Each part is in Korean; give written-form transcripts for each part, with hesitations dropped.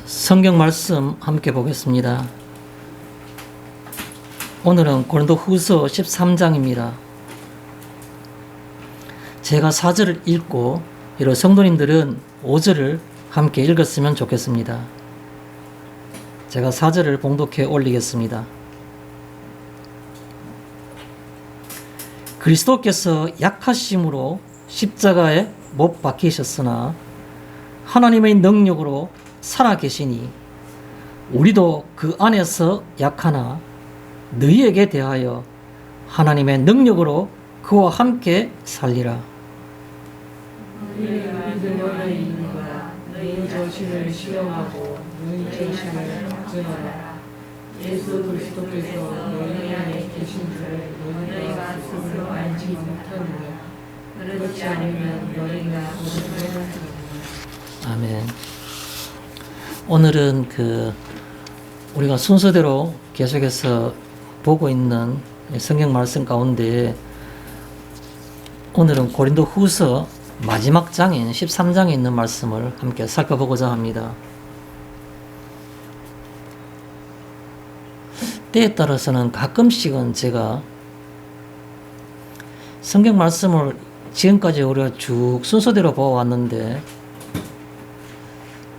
성경 말씀 함께 보겠습니다. 오늘은 고린도후서 13장입니다. 제가 4절을 읽고 여러 성도님들은 5절을 함께 읽었으면 좋겠습니다. 제가 4절을 봉독해 올리겠습니다. 그리스도께서 약하심으로 십자가에 못 박히셨으나 하나님의 능력으로 살아계시니 우리도 그 안에서 약하나 너희에게 대하여 하나님의 능력으로 그와 함께 살리라. 너희의 믿음을 있는가 너희 자신을 시험하고 너희 자신을 확증하라. 예수 그리스도께서 너희 안에 계신 줄을 너희가 스스로 알지 못하느냐. 그렇지 않으면 너희가 모르는 아멘. 오늘은 우리가 순서대로 계속해서 보고 있는 성경 말씀 가운데 오늘은 고린도후서 마지막 장인 13장에 있는 말씀을 함께 살펴보고자 합니다. 때에 따라서는 가끔씩은 제가 성경 말씀을 지금까지 우리가 쭉 순서대로 보아왔는데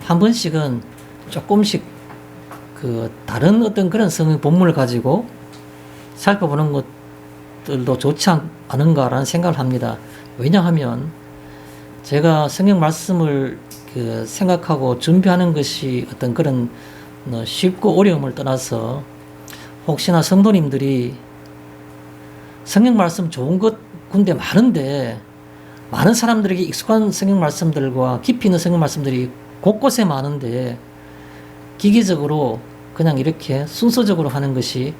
한 번씩은 조금씩 다른 어떤 그런 성경 본문을 가지고 살펴보는 것들도 좋지 않은가라는 생각을 합니다. 왜냐하면 제가 성경 말씀을 생각하고 준비하는 것이 어떤 그런 쉽고 어려움을 떠나서 혹시나 성도님들이 성경 말씀 좋은 것 군데 많은데 많은 사람들에게 익숙한 성경 말씀들과 깊이 있는 성경 말씀들이 곳곳에 많은데 기계적으로 그냥 이렇게 순서적으로 하는 것이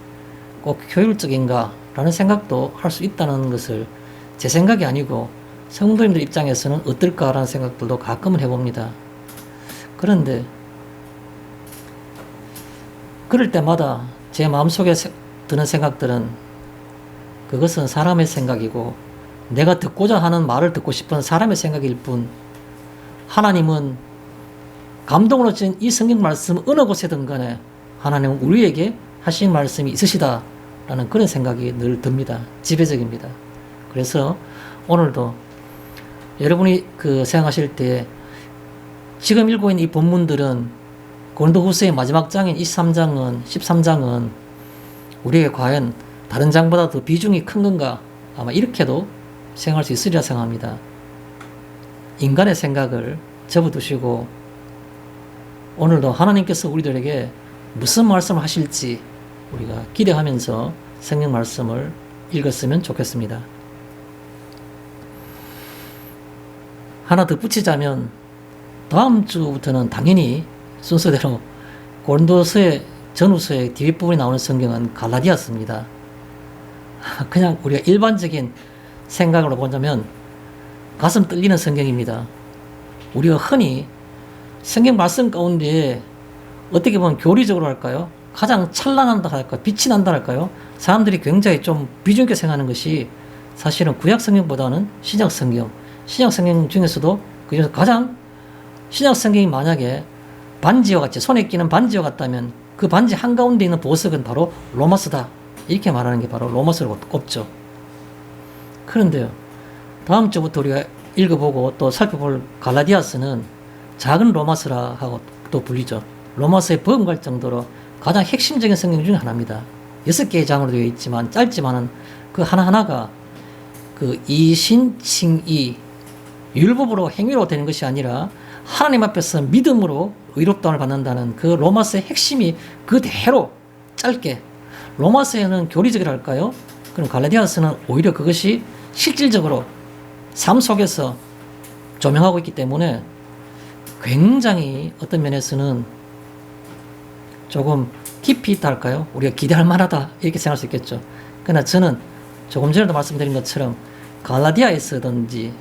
꼭 효율적인가 라는 생각도 할 수 있다는 것을 제 생각이 아니고 성도님들 입장에서는 어떨까라는 생각들도 가끔은 해봅니다. 그런데 그럴 때마다 제 마음속에 드는 생각들은 그것은 사람의 생각이고 내가 듣고자 하는 말을 듣고 싶은 사람의 생각일 뿐 하나님은 감동으로 진 이 성경 말씀 어느 곳에든 간에 하나님은 우리에게 하신 말씀이 있으시다라는 그런 생각이 늘 듭니다. 지배적입니다. 그래서 오늘도 여러분이 생각하실 때 지금 읽고 있는 이 본문들은 고린도후서의 마지막 장인 13장은 우리에게 과연 다른 장보다 더 비중이 큰 건가? 아마 이렇게도 생각할 수 있으리라 생각합니다. 인간의 생각을 접어두시고 오늘도 하나님께서 우리들에게 무슨 말씀을 하실지 우리가 기대하면서 성경 말씀을 읽었으면 좋겠습니다. 하나 더 붙이자면 다음 주부터는 당연히 순서대로 고린도서의 전후서의 뒷부분에 나오는 성경은 갈라디아서입니다. 그냥 우리가 일반적인 생각으로 보자면 가슴 떨리는 성경입니다. 우리가 흔히 성경 말씀 가운데 어떻게 보면 교리적으로 할까요? 가장 찬란한다 할까요? 빛이 난다 할까요? 사람들이 굉장히 좀 비중 있게 생각하는 것이 사실은 구약 성경보다는 신약 성경. 신약 성경 중에서도 그중에서 가장 신약 성경이 만약에 반지와 같이 손에 끼는 반지와 같다면 그 반지 한가운데 있는 보석은 바로 로마서다. 이렇게 말하는 게 바로 로마서로 꼽죠. 그런데요. 다음 주부터 우리가 읽어보고 또 살펴볼 갈라디아서는 작은 로마서라 하고 또 불리죠. 로마서에 버금갈 정도로 가장 핵심적인 성경 중에 하나입니다. 6개의 장으로 되어 있지만 짧지만은 그 하나하나가 이신칭의 율법으로 행위로 되는 것이 아니라 하나님 앞에서 믿음으로 의롭다움을 받는다는 그 로마서의 핵심이 그대로 짧게 로마서에는 교리적이랄까요? 그럼 갈라디아서는 오히려 그것이 실질적으로 삶 속에서 조명하고 있기 때문에 굉장히 어떤 면에서는 조금 깊이 있다 할까요? 우리가 기대할 만하다 이렇게 생각할 수 있겠죠. 그러나 저는 조금 전에도 말씀드린 것처럼 갈라디아서든지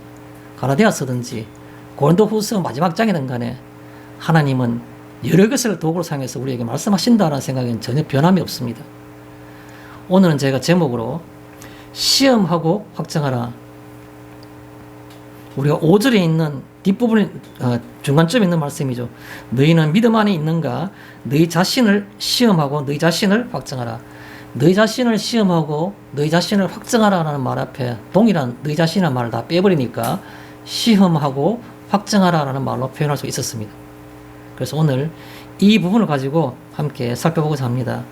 고린도후서 마지막 장이든 간에 하나님은 여러 것을 도구로 사용해서 우리에게 말씀하신다는 생각에는 전혀 변함이 없습니다. 오늘은 제가 제목으로 시험하고 확정하라 우리가 5절에 있는 뒷부분에 중간쯤에 있는 말씀이죠. 너희는 믿음 안에 있는가? 너희 자신을 시험하고 너희 자신을 확증하라. 너희 자신을 시험하고 너희 자신을 확증하라라는 말 앞에 동일한 너희 자신이라는 말을 다 빼버리니까 시험하고 확증하라라는 말로 표현할 수 있었습니다. 그래서 오늘 이 부분을 가지고 함께 살펴보고자 합니다.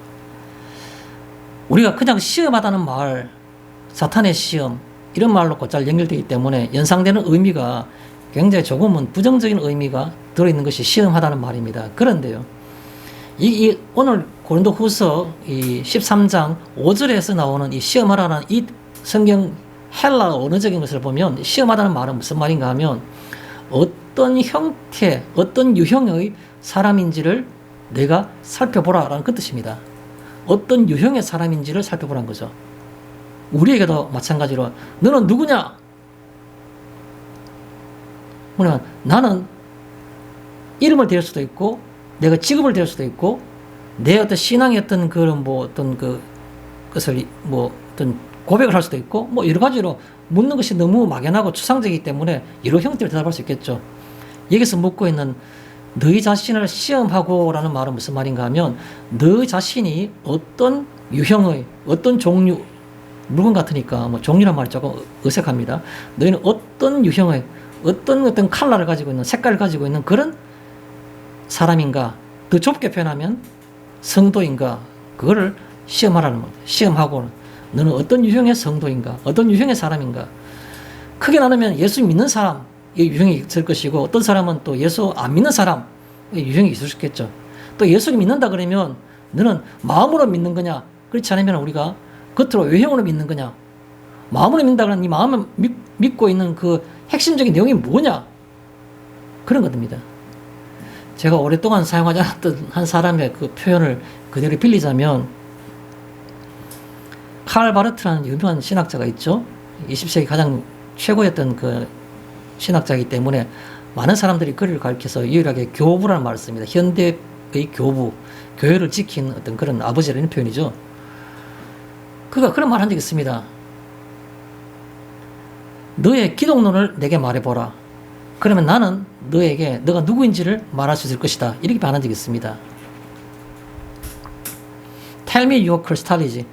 우리가 그냥 시험하다는 말, 사탄의 시험 이런 말로 곧잘 연결되기 때문에 연상되는 의미가 굉장히 조금은 부정적인 의미가 들어있는 것이 시험하다는 말입니다. 그런데요, 오늘 고린도후서 이 13장 5절에서 나오는 이 시험하라는 이 성경 헬라 언어적인 것을 보면 시험하다는 말은 무슨 말인가 하면 어떤 형태, 어떤 유형의 사람인지를 내가 살펴보라라는 그 뜻입니다. 어떤 유형의 사람인지를 살펴보라는 거죠. 우리에게도 마찬가지로 너는 누구냐? 뭐냐? 나는 이름을 댈 수도 있고 내가 직업을 댈 수도 있고 내 어떤 신앙의 어떤 그런 뭐 어떤 것을 뭐 어떤 고백을 할 수도 있고 뭐 여러 가지로 묻는 것이 너무 막연하고 추상적이기 때문에 여러 형태로 대답할 수 있겠죠. 여기서 묻고 있는 너희 자신을 시험하고라는 말은 무슨 말인가 하면 너 자신이 어떤 유형의 어떤 종류 물건 같으니까 뭐 종류란 말이 조금 어색합니다. 너희는 어떤 유형의 어떤 컬러를 가지고 있는 색깔을 가지고 있는 그런 사람인가, 더 좁게 표현하면 성도인가, 그거를 시험하라는 겁니다. 시험하고 너는 어떤 유형의 성도인가, 어떤 유형의 사람인가. 크게 나누면 예수 믿는 사람의 유형이 있을 것이고 어떤 사람은 또 예수 안 믿는 사람의 유형이 있을 수 있겠죠. 또 예수를 믿는다 그러면 너는 마음으로 믿는 거냐, 그렇지 않으면 우리가 겉으로 외형으로 믿는 거냐. 마음으로 믿는다 그러면 네 마음을 믿고 있는 그 핵심적인 내용이 뭐냐, 그런 겁니다. 제가 오랫동안 사용하지 않았던 한 사람의 그 표현을 그대로 빌리자면 칼 바르트라는 유명한 신학자가 있죠. 20세기 가장 최고였던 그 신학자이기 때문에 많은 사람들이 그를 가리켜서 유일하게 교부라는 말을 씁니다. 현대의 교부, 교회를 지킨 어떤 그런 아버지라는 표현이죠. 그가 그런 말 한 적이 있습니다. 너의 기독론을 내게 말해보라. 그러면 나는 너에게 너가 누구인지를 말할 수 있을 것이다. 이렇게 말한 적이 있습니다. Tell me your Christology.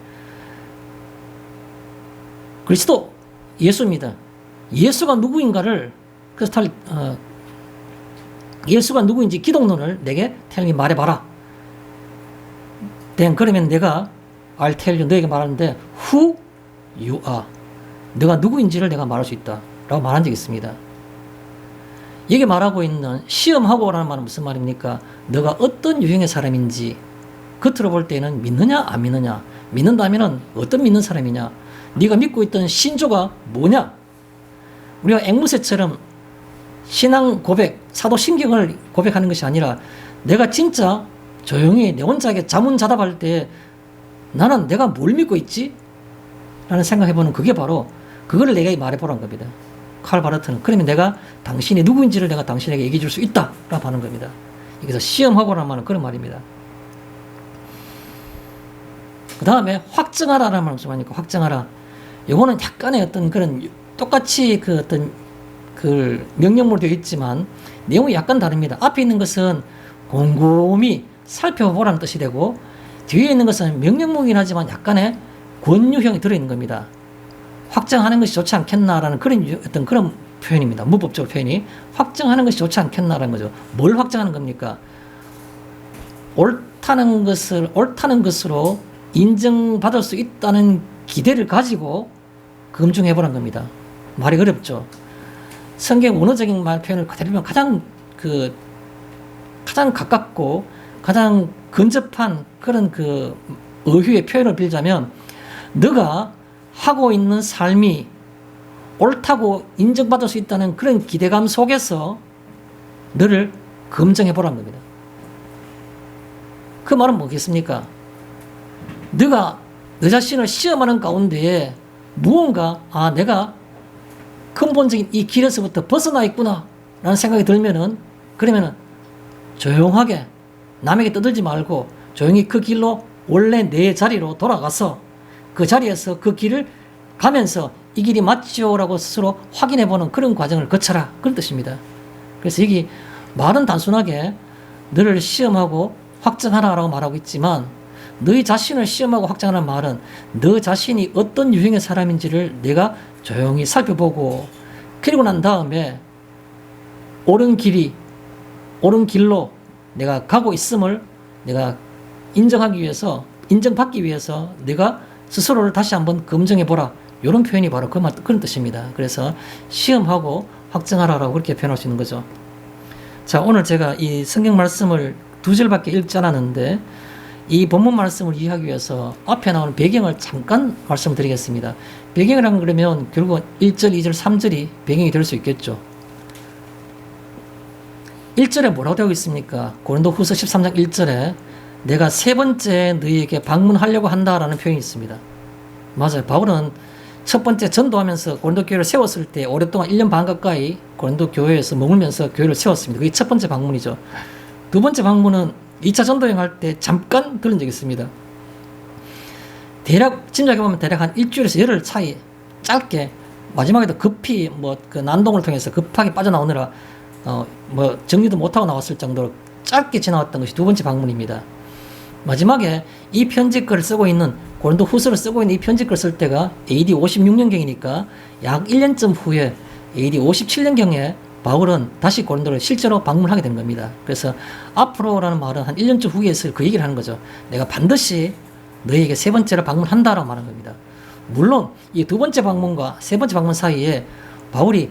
그리스도, 예수입니다. 예수가 누구인가를 예수가 누구인지 기독론을 내게 tell me 말해봐라. Then 그러면 내가 I'll tell you 너에게 말하는데 who you are. 너가 누구인지를 내가 말할 수 있다. 라고 말한 적이 있습니다. 여기 말하고 있는 시험하고라는 말은 무슨 말입니까? 너가 어떤 유형의 사람인지 겉으로 볼 때는 믿느냐 안 믿느냐, 믿는다면 어떤 믿는 사람이냐, 네가 믿고 있던 신조가 뭐냐. 우리가 앵무새처럼 신앙 고백, 사도신경을 고백하는 것이 아니라 내가 진짜 조용히 내 혼자에게 자문자답할 때 나는 내가 뭘 믿고 있지? 라는 생각해보는 그게 바로 그거를 내가 말해보라는 겁니다. 칼 바르트는. 그러면 내가 당신이 누구인지를 내가 당신에게 얘기해 줄 수 있다 라고 하는 겁니다. 여기서 시험하고라는 말은 그런 말입니다. 그 다음에 확증하라라는 말은 무슨 말입니까? 확증하라. 요거는 약간의 어떤 그런 똑같이 그 어떤 그 명령문으로 되어 있지만 내용이 약간 다릅니다. 앞에 있는 것은 곰곰이 살펴보라는 뜻이 되고 뒤에 있는 것은 명령문이긴 하지만 약간의 권유형이 들어있는 겁니다. 확정하는 것이 좋지 않겠나라는 그런 표현입니다. 무법적 표현이 확정하는 것이 좋지 않겠나라는 거죠. 뭘 확정하는 겁니까? 옳다는 것으로 인정받을 수 있다는 기대를 가지고 검증해 보라는 겁니다. 말이 어렵죠. 성경 원어적인 말 표현을 그대로 가장 가깝고 가장 근접한 그런 그 어휘의 표현을 빌자면 너가 하고 있는 삶이 옳다고 인정받을 수 있다는 그런 기대감 속에서 너를 검증해 보라는 겁니다. 그 말은 뭐겠습니까? 너가 너 자신을 시험하는 가운데에 무언가 내가 근본적인 이 길에서부터 벗어나 있구나 라는 생각이 들면은 그러면은 조용하게 남에게 떠들지 말고 조용히 그 길로 원래 내 자리로 돌아가서 그 자리에서 그 길을 가면서 이 길이 맞지요라고 스스로 확인해보는 그런 과정을 거쳐라, 그런 뜻입니다. 그래서 여기 말은 단순하게 너를 시험하고 확증하라라고 말하고 있지만, 너희 자신을 시험하고 확증하는 말은 너 자신이 어떤 유형의 사람인지를 내가 조용히 살펴보고, 그리고 난 다음에 옳은 길로 내가 가고 있음을 내가 인정받기 위해서 내가 스스로를 다시 한번 검증해보라, 이런 표현이 바로 그런 뜻입니다. 그래서 시험하고 확증하라라고 그렇게 표현할 수 있는 거죠. 자, 오늘 제가 이 성경 말씀을 2절밖에 읽지 않았는데, 이 본문 말씀을 이해하기 위해서 앞에 나오는 배경을 잠깐 말씀을 드리겠습니다. 배경이란 그러면 결국 1절, 2절, 3절이 배경이 될 수 있겠죠. 1절에 뭐라고 되어 있습니까? 고린도후서 13장 1절에 내가 세 번째 너희에게 방문하려고 한다라는 표현이 있습니다. 맞아요. 바울은 첫 번째 전도하면서 고린도 교회를 세웠을 때 오랫동안 1년 반 가까이 고린도 교회에서 머물면서 교회를 세웠습니다. 그게 첫 번째 방문이죠. 두 번째 방문은 2차 전도여행 할 때 잠깐 들은 적이 있습니다. 대략 짐작해보면 대략 한 일주일에서 열흘 차이, 짧게 마지막에도 급히 그 난동을 통해서 급하게 빠져나오느라 정리도 못하고 나왔을 정도로 짧게 지나왔던 것이 두 번째 방문입니다. 마지막에 이 편지글을 쓰고 있는, 고린도 후서를 쓰고 있는 이 편지글을 쓸 때가 AD 56년경이니까 약 1년쯤 후에 AD 57년경에 바울은 다시 고린도를 실제로 방문하게 된 겁니다. 그래서 앞으로라는 말은 한 1년쯤 후에 있을 그 얘기를 하는 거죠. 내가 반드시 너희에게 세 번째로 방문한다라고 말하는 겁니다. 물론 이 두 번째 방문과 세 번째 방문 사이에 바울이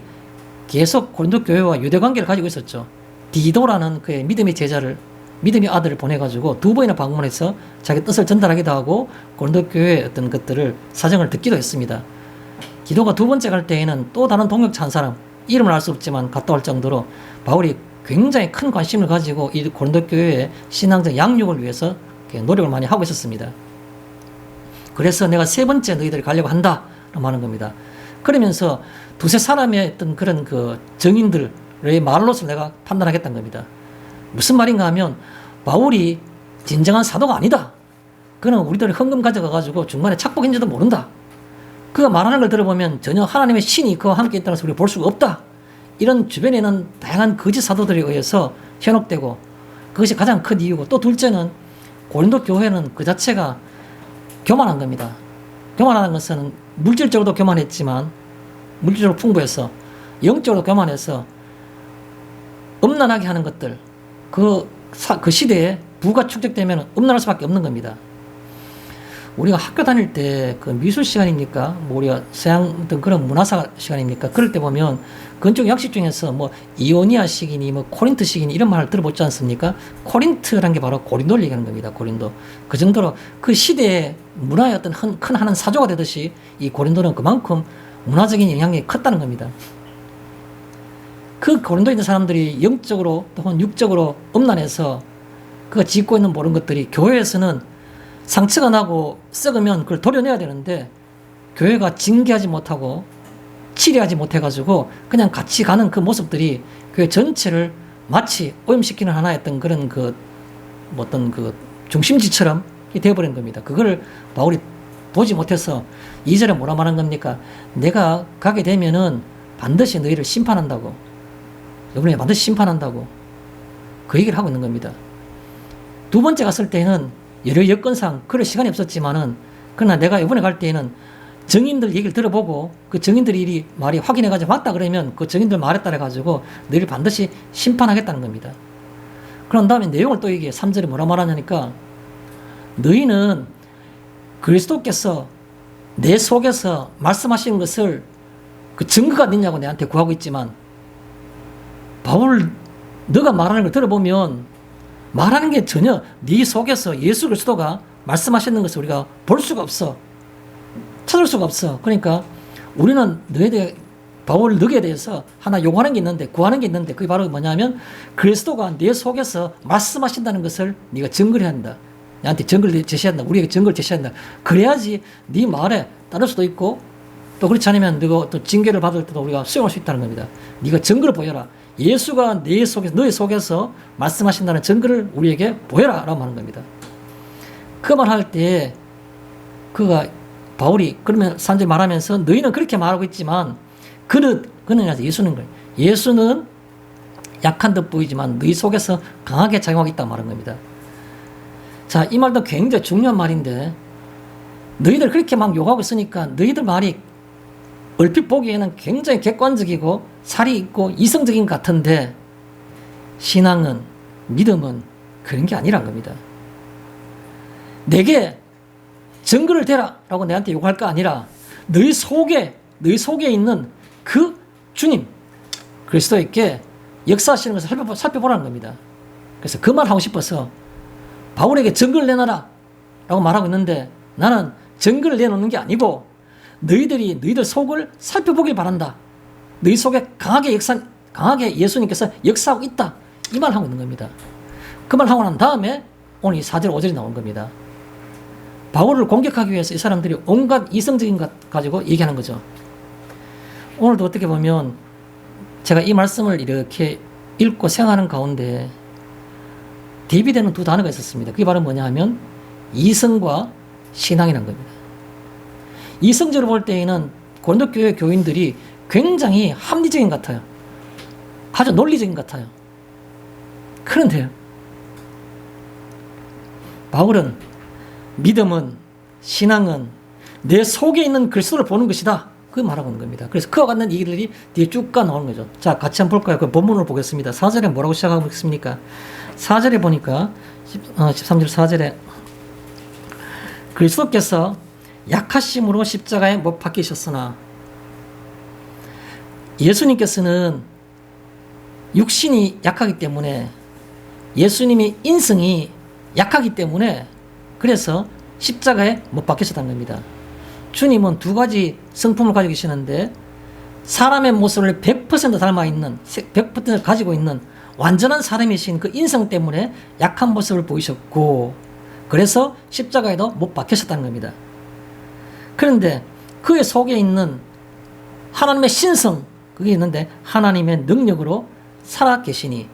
계속 고린도 교회와 유대 관계를 가지고 있었죠. 디도라는 그의 믿음의 아들을 보내가지고 두 번이나 방문해서 자기 뜻을 전달하기도 하고 고린도 교회의 어떤 것들을 사정을 듣기도 했습니다. 디도가 두 번째 갈 때에는 또 다른 동역자 한 사람, 이름을 알 수 없지만 갔다 올 정도로 바울이 굉장히 큰 관심을 가지고 이 고린도 교회의 신앙적 양육을 위해서 노력을 많이 하고 있었습니다. 그래서 내가 세 번째 너희들이 가려고 한다 라고 하는 겁니다. 그러면서 두세 사람의 어떤 그런 정인들의 말로서 내가 판단하겠다는 겁니다. 무슨 말인가 하면 바울이 진정한 사도가 아니다. 그는 우리들이 헌금 가져가가지고 중간에 착복인지도 모른다. 그가 말하는 걸 들어보면 전혀 하나님의 신이 그와 함께 있다는 것을 우리가 볼 수가 없다. 이런 주변에는 다양한 거짓 사도들에 의해서 현혹되고, 그것이 가장 큰 이유고, 또 둘째는 고린도 교회는 그 자체가 교만한 겁니다. 교만하는 것은 물질적으로도 교만했지만, 물질적으로 풍부해서 영적으로 교만해서 음란하게 하는 것들, 그 시대에 부가 축적되면 음란할 수밖에 없는 겁니다. 우리가 학교 다닐 때 그 미술 시간입니까? 우리가 서양 어떤 그런 문화사 시간입니까? 그럴 때 보면 건축 양식 중에서 이오니아식이니 코린트식이니 이런 말을 들어보지 않습니까? 코린트라는 게 바로 고린도를 얘기하는 겁니다. 고린도. 그 정도로 그 시대의 문화의 어떤 큰 하나는 사조가 되듯이 이 고린도는 그만큼 문화적인 영향이 컸다는 겁니다. 그 고린도에 있는 사람들이 영적으로 또는 육적으로 음란해서 그가 짓고 있는 모든 것들이 교회에서는 상처가 나고 썩으면 그걸 도려내야 되는데, 교회가 징계하지 못하고 치료하지 못해가지고 그냥 같이 가는 그 모습들이 교회 전체를 마치 오염시키는 하나의 어떤 그런 어떤 중심지처럼 되어버린 겁니다. 그걸 바울이 보지 못해서 2절에 뭐라 말한 겁니까? 내가 가게 되면은 반드시 너희를 심판한다고. 이번에 반드시 심판한다고. 그 얘기를 하고 있는 겁니다. 두 번째 갔을 때는 여러 여건상 그럴 시간이 없었지만은, 그러나 내가 이번에 갈 때에는 정인들 얘기를 들어보고 그 정인들이 말이 확인해가지고 맞다 그러면 그 정인들 말에 따라가지고 너희를 반드시 심판하겠다는 겁니다. 그런 다음에 내용을 또 얘기해. 3절에 뭐라 말하냐니까, 너희는 그리스도께서 내 속에서 말씀하신 것을 그 증거가 있냐고 내한테 구하고 있지만, 바울 너가 말하는 걸 들어보면 말하는 게 전혀 네 속에서 예수 그리스도가 말씀하시는 것을 우리가 볼 수가 없어. 찾을 수가 없어. 그러니까 우리는 바울 너에 대해서 하나 요구하는 게 있는데, 구하는 게 있는데, 그게 바로 뭐냐면 그리스도가 내 속에서 말씀하신다는 것을 네가 증거를 해야 한다. 나한테 증거를 제시해야 한다. 우리에게 증거를 제시해야 한다. 그래야지 네 말에 따를 수도 있고, 또 그렇지 않으면 너가 또 징계를 받을 때도 우리가 수용할 수 있다는 겁니다. 네가 증거를 보여라. 예수가 너의 속에서 말씀하신다는 증거를 우리에게 보여라 라고 하는 겁니다. 그 말 할 때 그가 바울이 그러면 사람들이 말하면서 너희는 그렇게 말하고 있지만 그는 아니라 예수는 거예요. 예수는 약한 듯 보이지만 너희 속에서 강하게 작용하고 있다고 말한 겁니다. 자, 이 말도 굉장히 중요한 말인데 너희들 그렇게 막 욕하고 있으니까 너희들 말이 얼핏 보기에는 굉장히 객관적이고 살이 있고 이성적인 것 같은데 신앙은, 믿음은 그런 게 아니란 겁니다. 내게 증거를 대라 라고 내한테 요구할 거 아니라 너희 속에 있는 그 주님 그리스도에게 역사하시는 것을 살펴보라는 겁니다. 그래서 그 말 하고 싶어서 바울에게 증거를 내놔라 라고 말하고 있는데 나는 증거를 내놓는 게 아니고 너희들 속을 살펴보길 바란다. 너희 속에 강하게 예수님께서 역사하고 있다. 이 말 하고 있는 겁니다. 그 말 하고 난 다음에 오늘 이 4절 5절이 나온 겁니다. 바울을 공격하기 위해서 이 사람들이 온갖 이성적인 것 가지고 얘기하는 거죠. 오늘도 어떻게 보면 제가 이 말씀을 이렇게 읽고 생각하는 가운데 대비되는 두 단어가 있었습니다. 그게 바로 뭐냐 하면 이성과 신앙이라는 겁니다. 이성적으로 볼 때에는 고린도 교회 교인들이 굉장히 합리적인 것 같아요. 아주 논리적인 것 같아요. 그런데요, 바울은 믿음은, 신앙은 내 속에 있는 그리스도를 보는 것이다. 그 말하고 있는 겁니다. 그래서 그와 같은 얘기들이 뒤에 쭉 가 나오는 거죠. 자, 같이 한번 볼까요? 그 본문을 보겠습니다. 4절에 뭐라고 시작하고 있습니까? 4절에 보니까 13절 4절에 그리스도께서 약하심으로 십자가에 못 박히셨으나 예수님께서는 육신이 약하기 때문에 예수님의 인성이 약하기 때문에 그래서 십자가에 못 박히셨다는 겁니다. 주님은 두 가지 성품을 가지고 계시는데 사람의 모습을 100% 닮아있는 100% 가지고 있는 완전한 사람이신 그 인성 때문에 약한 모습을 보이셨고 그래서 십자가에도 못 박히셨다는 겁니다. 그런데 그의 속에 있는 하나님의 신성 그게 있는데 하나님의 능력으로 살아계시니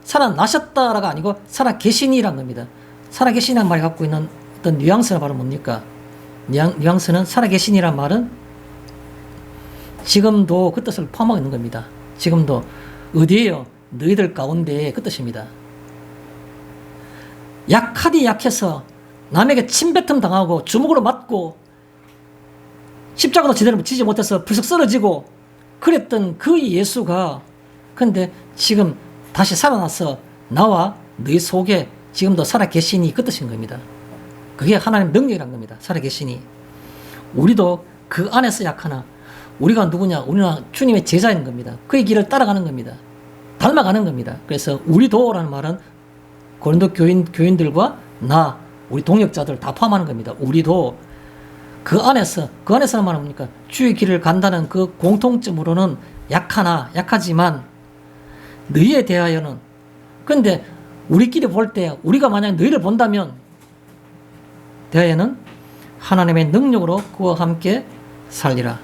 살아나셨다라가 아니고 살아계시니란 겁니다. 살아계시니란 말이 갖고 있는 어떤 뉘앙스가 바로 뭡니까? 뉘앙스는 살아계시니란 말은 지금도 그 뜻을 포함하고 있는 겁니다. 지금도 어디에요? 너희들 가운데 그 뜻입니다. 약하디 약해서 남에게 침뱉음 당하고 주먹으로 맞고 십자가도 제대로 지지 못해서 불쑥 쓰러지고 그랬던 그 예수가 근데 지금 다시 살아나서 나와 너희 속에 지금도 살아계시니 그 뜻인 겁니다. 그게 하나님의 능력이란 겁니다. 살아계시니 우리도 그 안에서 약하나 우리가 누구냐? 우리는 주님의 제자인 겁니다. 그의 길을 따라가는 겁니다. 닮아가는 겁니다. 그래서 우리도라는 말은 고린도 교인들과 나 우리 동역자들 다 포함하는 겁니다. 우리도 그 안에서는 말은 뭡니까? 주의 길을 간다는 그 공통점으로는 약하지만 너희에 대하여는 근데 우리끼리 볼 때 우리가 만약 너희를 본다면 대하여는 하나님의 능력으로 그와 함께 살리라.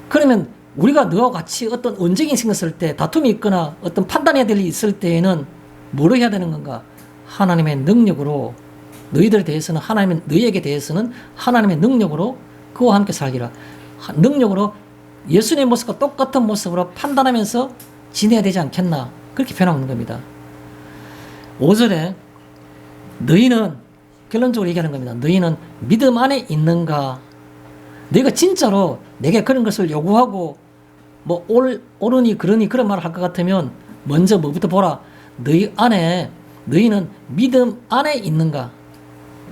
그러면 우리가 너와 같이 어떤 언쟁이 생겼을 때 다툼이 있거나 어떤 판단해야 될 일이 있을 때에는 뭐를 해야 되는 건가? 하나님의 능력으로 너희에게 대해서는 하나님의 능력으로 그와 함께 살리라. 능력으로 예수님의 모습과 똑같은 모습으로 판단하면서 지내야 되지 않겠나? 그렇게 표현하는 겁니다. 5절에 너희는 결론적으로 얘기하는 겁니다. 너희는 믿음 안에 있는가? 너희가 진짜로 내게 그런 것을 요구하고 뭐 옳으니 그러니 그런 말을 할 것 같으면 먼저 뭐부터 보라. 너희는 믿음 안에 있는가?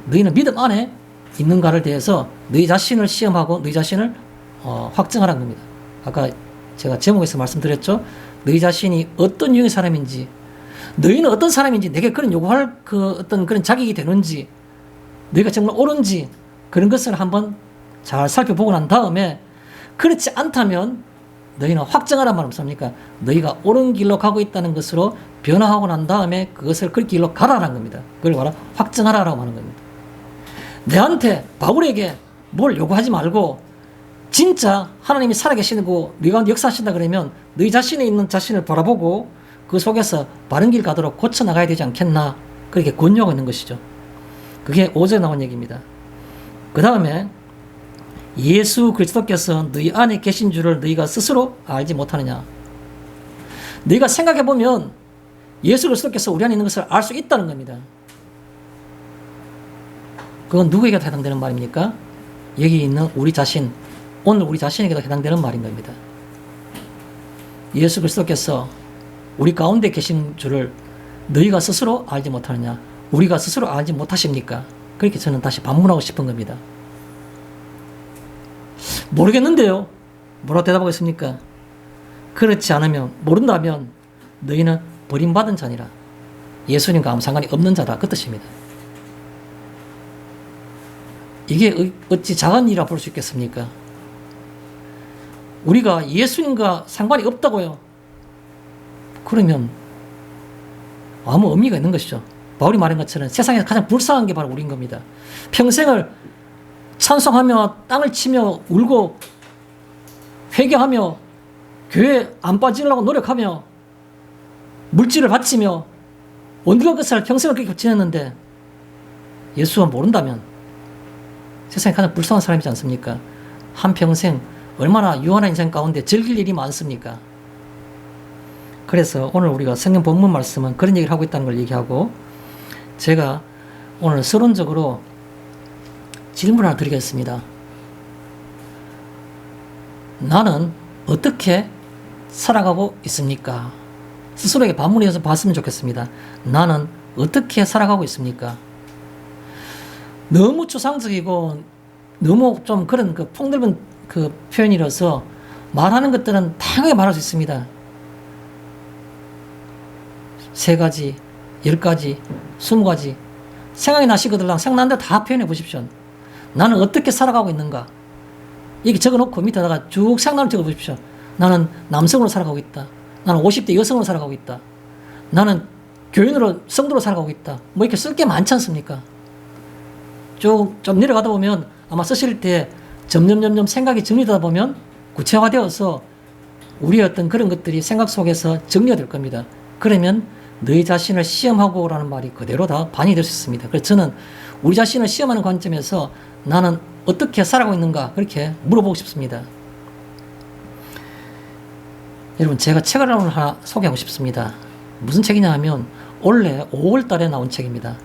너희는 믿음 안에 있는가를 대해서 너희 자신을 시험하고 너희 자신을 확증하라는 겁니다. 아까 제가 제목에서 말씀드렸죠. 너희 자신이 어떤 유형의 사람인지, 너희는 어떤 사람인지, 내게 그런 요구할 어떤 그런 자격이 되는지, 너희가 정말 옳은지 그런 것을 한번 잘 살펴보고 난 다음에 그렇지 않다면 너희는 확정하란 말 없습니까? 너희가 옳은 길로 가고 있다는 것으로 변화하고 난 다음에 그것을 그 길로 가라라는 겁니다. 그걸 바로 확정하라라고 하는 겁니다. 내한테 바울에게 뭘 요구하지 말고 진짜 하나님이 살아계시고 네가 역사하신다 그러면 너희 자신에 있는 자신을 바라보고 그 속에서 바른 길 가도록 고쳐나가야 되지 않겠나 그렇게 권유하고 있는 것이죠. 그게 5절에 나온 얘기입니다. 그 다음에 예수 그리스도께서 너희 안에 계신 줄을 너희가 스스로 알지 못하느냐. 너희가 생각해보면 예수 그리스도께서 우리 안에 있는 것을 알 수 있다는 겁니다. 그건 누구에게 해당되는 말입니까? 여기 있는 우리 자신, 오늘 우리 자신에게도 해당되는 말인 겁니다. 예수 그리스도께서 우리 가운데 계신 줄을 너희가 스스로 알지 못하느냐. 우리가 스스로 알지 못하십니까? 그렇게 저는 다시 반문하고 싶은 겁니다. 모르겠는데요. 뭐라고 대답하겠습니까? 그렇지 않으면, 모른다면 너희는 버림받은 자니라. 예수님과 아무 상관이 없는 자다. 그 뜻입니다. 이게 어찌 작은 일이라 볼 수 있겠습니까? 우리가 예수님과 상관이 없다고요. 그러면 아무 의미가 있는 것이죠. 바울이 말한 것처럼 세상에서 가장 불쌍한 게 바로 우리인 겁니다. 평생을 찬송하며 땅을 치며 울고 회개하며 교회 안 빠지려고 노력하며 물질을 바치며 온갖 것을 평생을 그렇게 지냈는데 예수가 모른다면 세상에 가장 불쌍한 사람이지 않습니까? 한평생 얼마나 유한한 인생 가운데 즐길 일이 많습니까? 그래서 오늘 우리가 성경 본문 말씀은 그런 얘기를 하고 있다는 걸 얘기하고, 제가 오늘 서론적으로 질문 하나 드리겠습니다. 나는 어떻게 살아가고 있습니까? 스스로에게 반문해서 봤으면 좋겠습니다. 나는 어떻게 살아가고 있습니까? 너무 추상적이고 너무 좀 그런 그 폭넓은 그 표현이라서 말하는 것들은 다양하게 말할 수 있습니다. 3가지, 10가지, 20가지 생각이 나시거든 생각난 대로 다 표현해 보십시오. 나는 어떻게 살아가고 있는가? 여기 적어놓고 밑에다가 쭉 생각을 적어 보십시오. 나는 남성으로 살아가고 있다. 나는 50대 여성으로 살아가고 있다. 나는 교인으로, 성도로 살아가고 있다. 뭐 이렇게 쓸 게 많지 않습니까? 좀 내려가다 보면 아마 쓰실 때 점점 생각이 정리되다 보면 구체화되어서 우리의 어떤 그런 것들이 생각 속에서 정리가 될 겁니다. 그러면 너희 자신을 시험하고 라는 말이 그대로 다 반영이 될 수 있습니다. 그래서 저는 우리 자신을 시험하는 관점에서 나는 어떻게 살아가고 있는가 그렇게 물어보고 싶습니다. 여러분, 제가 책을 오늘 하나 소개하고 싶습니다. 무슨 책이냐 하면 올해 5월 달에 나온 책입니다.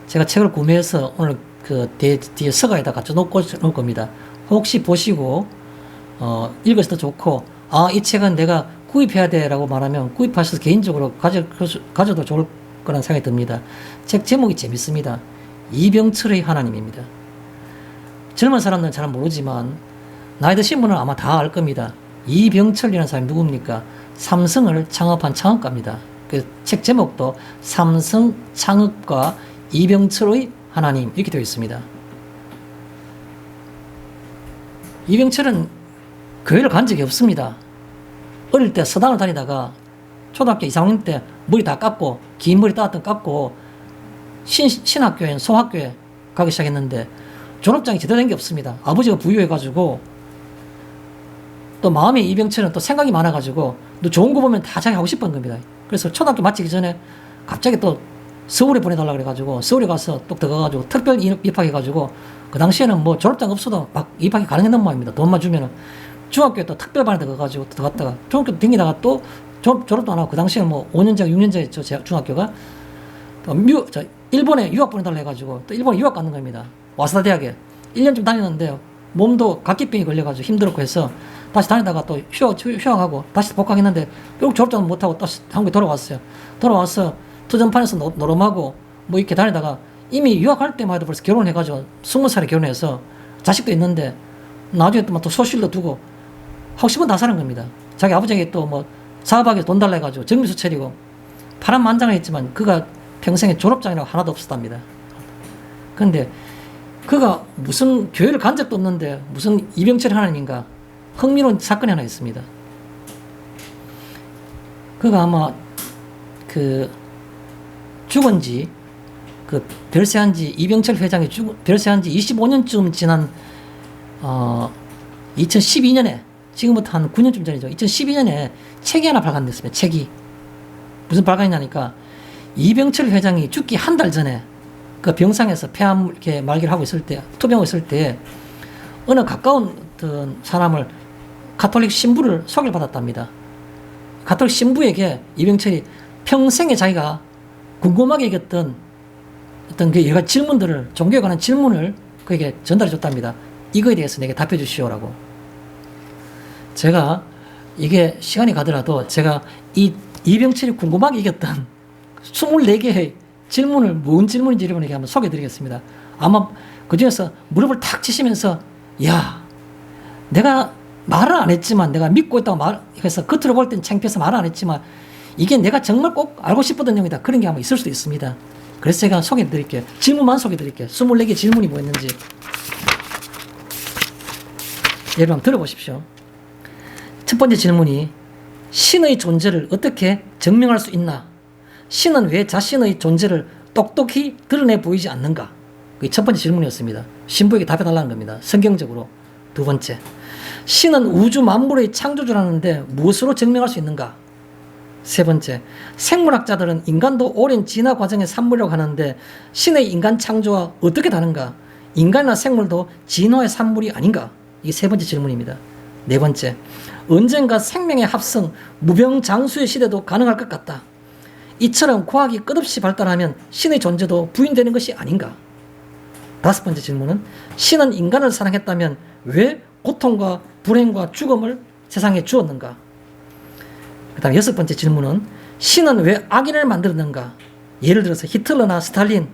제가 책을 구매해서 오늘 그 뒤에 서가에다 갖다 놓을 겁니다. 혹시 보시고 읽으셔도 좋고, 이 책은 내가 구입해야 돼 라고 말하면 구입하셔서 개인적으로 가져도 좋을 거라는 생각이 듭니다. 책 제목이 재밌습니다. 이병철의 하나님입니다. 젊은 사람들은 잘 모르지만 나이 드신 분은 아마 다 알 겁니다. 이병철이라는 사람이 누굽니까? 삼성을 창업한 창업가입니다. 그 책 제목도 삼성 창업가 이병철의 하나님 이렇게 되어 있습니다. 이병철은 교회를 간 적이 없습니다. 어릴 때 서당을 다니다가 초등학교 2, 3학년 때 머리 다 깎고 긴 머리 따뜻 깎고 신학교에 소학교에 가기 시작했는데 졸업장이 제대로 된 게 없습니다. 아버지가 부유해가지고 또 마음이 이병철은 또 생각이 많아가지고 또 좋은 거 보면 다 자기 하고 싶은 겁니다. 그래서 초등학교 마치기 전에 갑자기 또 서울에 보내달라 그래가지고 서울에 가서 또 들어가가지고 특별 입학해가지고 그 당시에는 뭐 졸업장 없어도 막 입학이 가능했단 말입니다. 돈만 주면은. 중학교에 또 특별반에 들어가가지고 들어갔다가 중학교 댕기다가 또 졸업도 안 하고 그 당시에는 뭐 5년제, 6년제 중학교가 또 일본에 유학 보내달라 해가지고 또 일본에 유학 가는 겁니다. 와사다 대학에 1년쯤 다녔는데요. 몸도 각기병이 걸려가지고 힘들었고 해서 다시 다니다가 또 휴학하고 다시 복학했는데 결국 졸업장은 못하고 다시 한국에 돌아왔어요. 돌아와서 투전판에서 노름하고 뭐 이렇게 다니다가 이미 유학할 때만 해도 벌써 결혼해가지고 20살에 결혼해서 자식도 있는데 나중에 또 소실도 두고 하고 싶은 다 사는 겁니다. 자기 아버지에게 또 뭐 사업하게 돈 달라 해가지고 정비소 차리고 파란만장을 했지만 그가 평생에 졸업장이라고 하나도 없었답니다. 그런데 그가 무슨 교회를 간 적도 없는데 무슨 이병철 하나님인가 흥미로운 사건이 하나 있습니다. 그가 아마 그 죽은 지 그 별세한 지 이병철 회장이 별세한 지 25년쯤 지난 2012년에 지금부터 한 9년쯤 전이죠. 2012년에 책이 하나 발간됐습니다. 책이 무슨 발간이냐니까 이병철 회장이 죽기 한 달 전에 그 병상에서 폐암 이렇게 말기를 하고 있을 때, 투병하고 있을 때, 어느 가까운 어떤 사람을 가톨릭 신부를 소개를 받았답니다. 가톨릭 신부에게 이병철이 평생에 자기가 궁금하게 여겼던 어떤 그 여러 가지 질문들을, 종교에 관한 질문을 그에게 전달해 줬답니다. 이거에 대해서 내게 답해 주시오라고. 제가 이게 시간이 가더라도 제가 이 이병철이 궁금하게 여겼던 24개의 질문을 뭔 질문인지 여러분에게 한번 소개해 드리겠습니다. 아마 그 중에서 무릎을 탁 치시면서, 야, 내가 말을 안 했지만, 내가 믿고 있다고 해서 겉으로 볼 땐 창피해서 말을 안 했지만, 이게 내가 정말 꼭 알고 싶었던 내용이다. 그런 게 아마 있을 수도 있습니다. 그래서 제가 소개해 드릴게요. 질문만 소개해 드릴게요. 24개 질문이 뭐였는지. 여러분 한번 들어보십시오. 첫 번째 질문이, 신의 존재를 어떻게 증명할 수 있나? 신은 왜 자신의 존재를 똑똑히 드러내 보이지 않는가? 그게 첫 번째 질문이었습니다. 신부에게 답해달라는 겁니다. 성경적으로. 두 번째, 신은 우주 만물의 창조주라는데 무엇으로 증명할 수 있는가? 세 번째, 생물학자들은 인간도 오랜 진화 과정의 산물이라고 하는데 신의 인간 창조와 어떻게 다른가? 인간이나 생물도 진화의 산물이 아닌가? 이게 세 번째 질문입니다. 네 번째, 언젠가 생명의 합성, 무병장수의 시대도 가능할 것 같다. 이처럼 과학이 끝없이 발달하면 신의 존재도 부인되는 것이 아닌가? 다섯 번째 질문은, 신은 인간을 사랑했다면 왜 고통과 불행과 죽음을 세상에 주었는가? 그 다음 여섯 번째 질문은, 신은 왜 악인을 만들었는가? 예를 들어서 히틀러나 스탈린,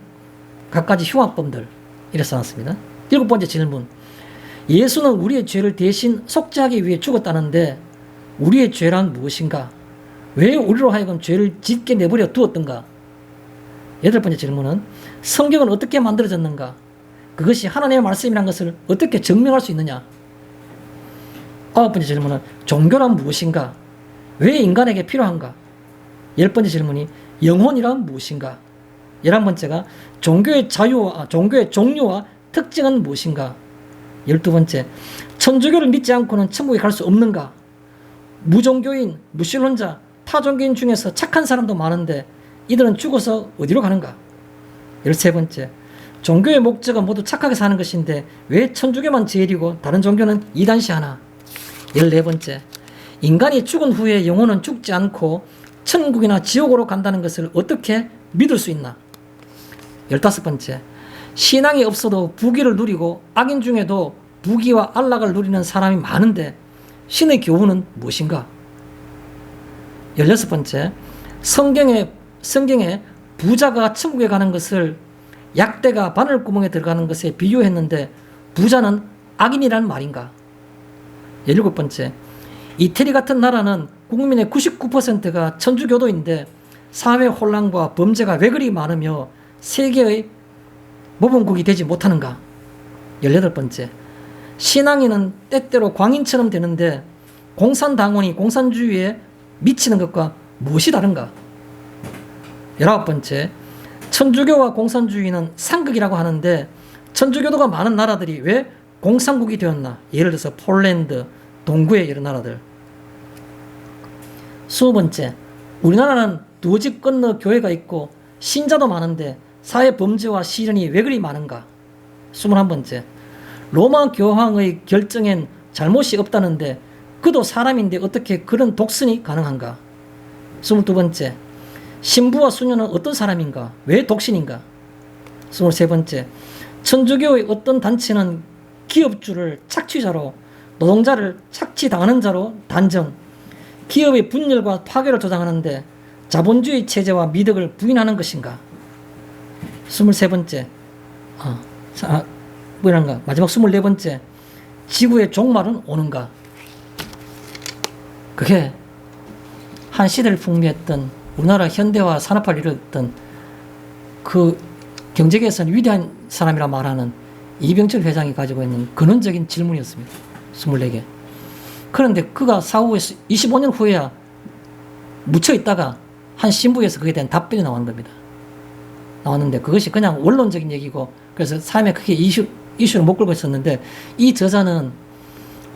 갖가지 흉악범들, 이래 써놨습니다. 일곱 번째 질문, 예수는 우리의 죄를 대신 속죄하기 위해 죽었다는데 우리의 죄란 무엇인가? 왜 우리로 하여금 죄를 짓게 내버려 두었던가? 여덟 번째 질문은, 성경은 어떻게 만들어졌는가? 그것이 하나님의 말씀이라는 것을 어떻게 증명할 수 있느냐? 아홉 번째 질문은, 종교란 무엇인가? 왜 인간에게 필요한가? 열 번째 질문이, 영혼이란 무엇인가? 11번째가, 종교의 종류와 특징은 무엇인가? 12번째, 천주교를 믿지 않고는 천국에 갈 수 없는가? 무종교인, 무신론자, 타종교인 중에서 착한 사람도 많은데 이들은 죽어서 어디로 가는가? 13번째, 종교의 목적은 모두 착하게 사는 것인데 왜 천주교만 제일이고 다른 종교는 이단시하나? 14번째, 인간이 죽은 후에 영혼은 죽지 않고 천국이나 지옥으로 간다는 것을 어떻게 믿을 수 있나? 15번째, 신앙이 없어도 부귀를 누리고 악인 중에도 부귀와 안락을 누리는 사람이 많은데 신의 교훈은 무엇인가? 16번째, 성경에 부자가 천국에 가는 것을 약대가 바늘구멍에 들어가는 것에 비유했는데 부자는 악인이란 말인가? 17번째, 이태리 같은 나라는 국민의 99%가 천주교도인데 사회 혼란과 범죄가 왜 그리 많으며 세계의 모범국이 되지 못하는가? 18번째, 신앙인은 때때로 광인처럼 되는데 공산당원이 공산주의에 미치는 것과 무엇이 다른가? 19번째, 천주교와 공산주의는 상극이라고 하는데 천주교도가 많은 나라들이 왜 공산국이 되었나? 예를 들어서 폴란드, 동구의 여러 나라들. 20번째, 우리나라는 두 집 건너 교회가 있고 신자도 많은데 사회 범죄와 시련이 왜 그리 많은가? 21번째, 로마 교황의 결정엔 잘못이 없다는데 그도 사람인데 어떻게 그런 독선이 가능한가? 22번째, 신부와 수녀는 어떤 사람인가? 왜 독신인가? 23번째, 천주교의 어떤 단체는 기업주를 착취자로, 노동자를 착취당하는 자로 단정, 기업의 분열과 파괴를 조장하는데 자본주의 체제와 미덕을 부인하는 것인가? 23번째, 뭐란가? 마지막 24번째, 지구의 종말은 오는가? 그게 한 시대를 풍미했던 우리나라 현대화 산업화를 이뤘던 그 경제계에서는 위대한 사람이라 말하는 이병철 회장이 가지고 있는 근원적인 질문이었습니다. 24개. 그런데 그가 사후에 25년 후에야 묻혀 있다가 한 신부에서 그에 대한 답변이 나온 겁니다. 나왔는데 그것이 그냥 원론적인 얘기고 그래서 삶에 크게 이슈를 못 끌고 있었는데 이 저자는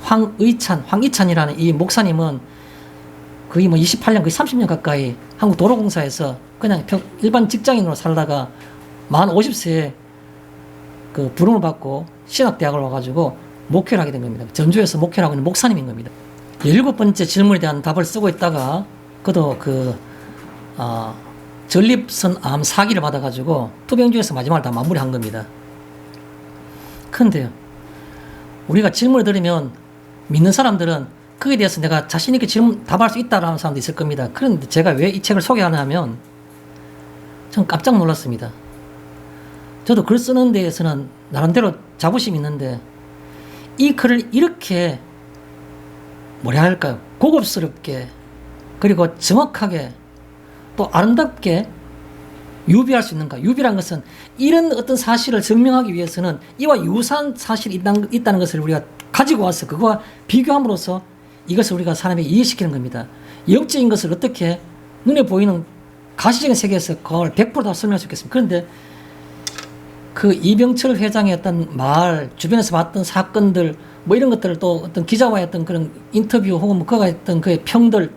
황이찬이라는 이 목사님은 거의 28년, 거의 30년 가까이 한국 도로공사에서 그냥 일반 직장인으로 살다가 만 50세에 그 부름을 받고 신학대학을 와가지고 목회를 하게 된 겁니다. 전주에서 목회를 하고 있는 목사님인 겁니다. 17번째 질문에 대한 답을 쓰고 있다가 그도 전립선암 사기를 받아가지고 투병 중에서 마지막을 다 마무리한 겁니다. 근데요, 우리가 질문을 드리면 믿는 사람들은 그에 대해서 내가 자신있게 답할 수 있다라는 사람도 있을 겁니다. 그런데 제가 왜 이 책을 소개하냐 하면 전 깜짝 놀랐습니다. 저도 글 쓰는 데에서는 나름대로 자부심이 있는데 이 글을 이렇게 뭐라 할까요? 고급스럽게 그리고 정확하게 또 아름답게 유비할 수 있는가? 유비란 것은 이런 어떤 사실을 증명하기 위해서는 이와 유사한 사실이 있다는 것을 우리가 가지고 와서 그거와 비교함으로써 이것을 우리가 사람에게 이해시키는 겁니다. 영적인 것을 어떻게 눈에 보이는 가시적인 세계에서 그걸 100%다 설명할 수 있겠습니까? 그런데 그 이병철 회장의 어떤 말, 주변에서 봤던 사건들, 뭐 이런 것들을 또 어떤 기자와의 어떤 그런 인터뷰 혹은 뭐 그가 했던 그의 평들,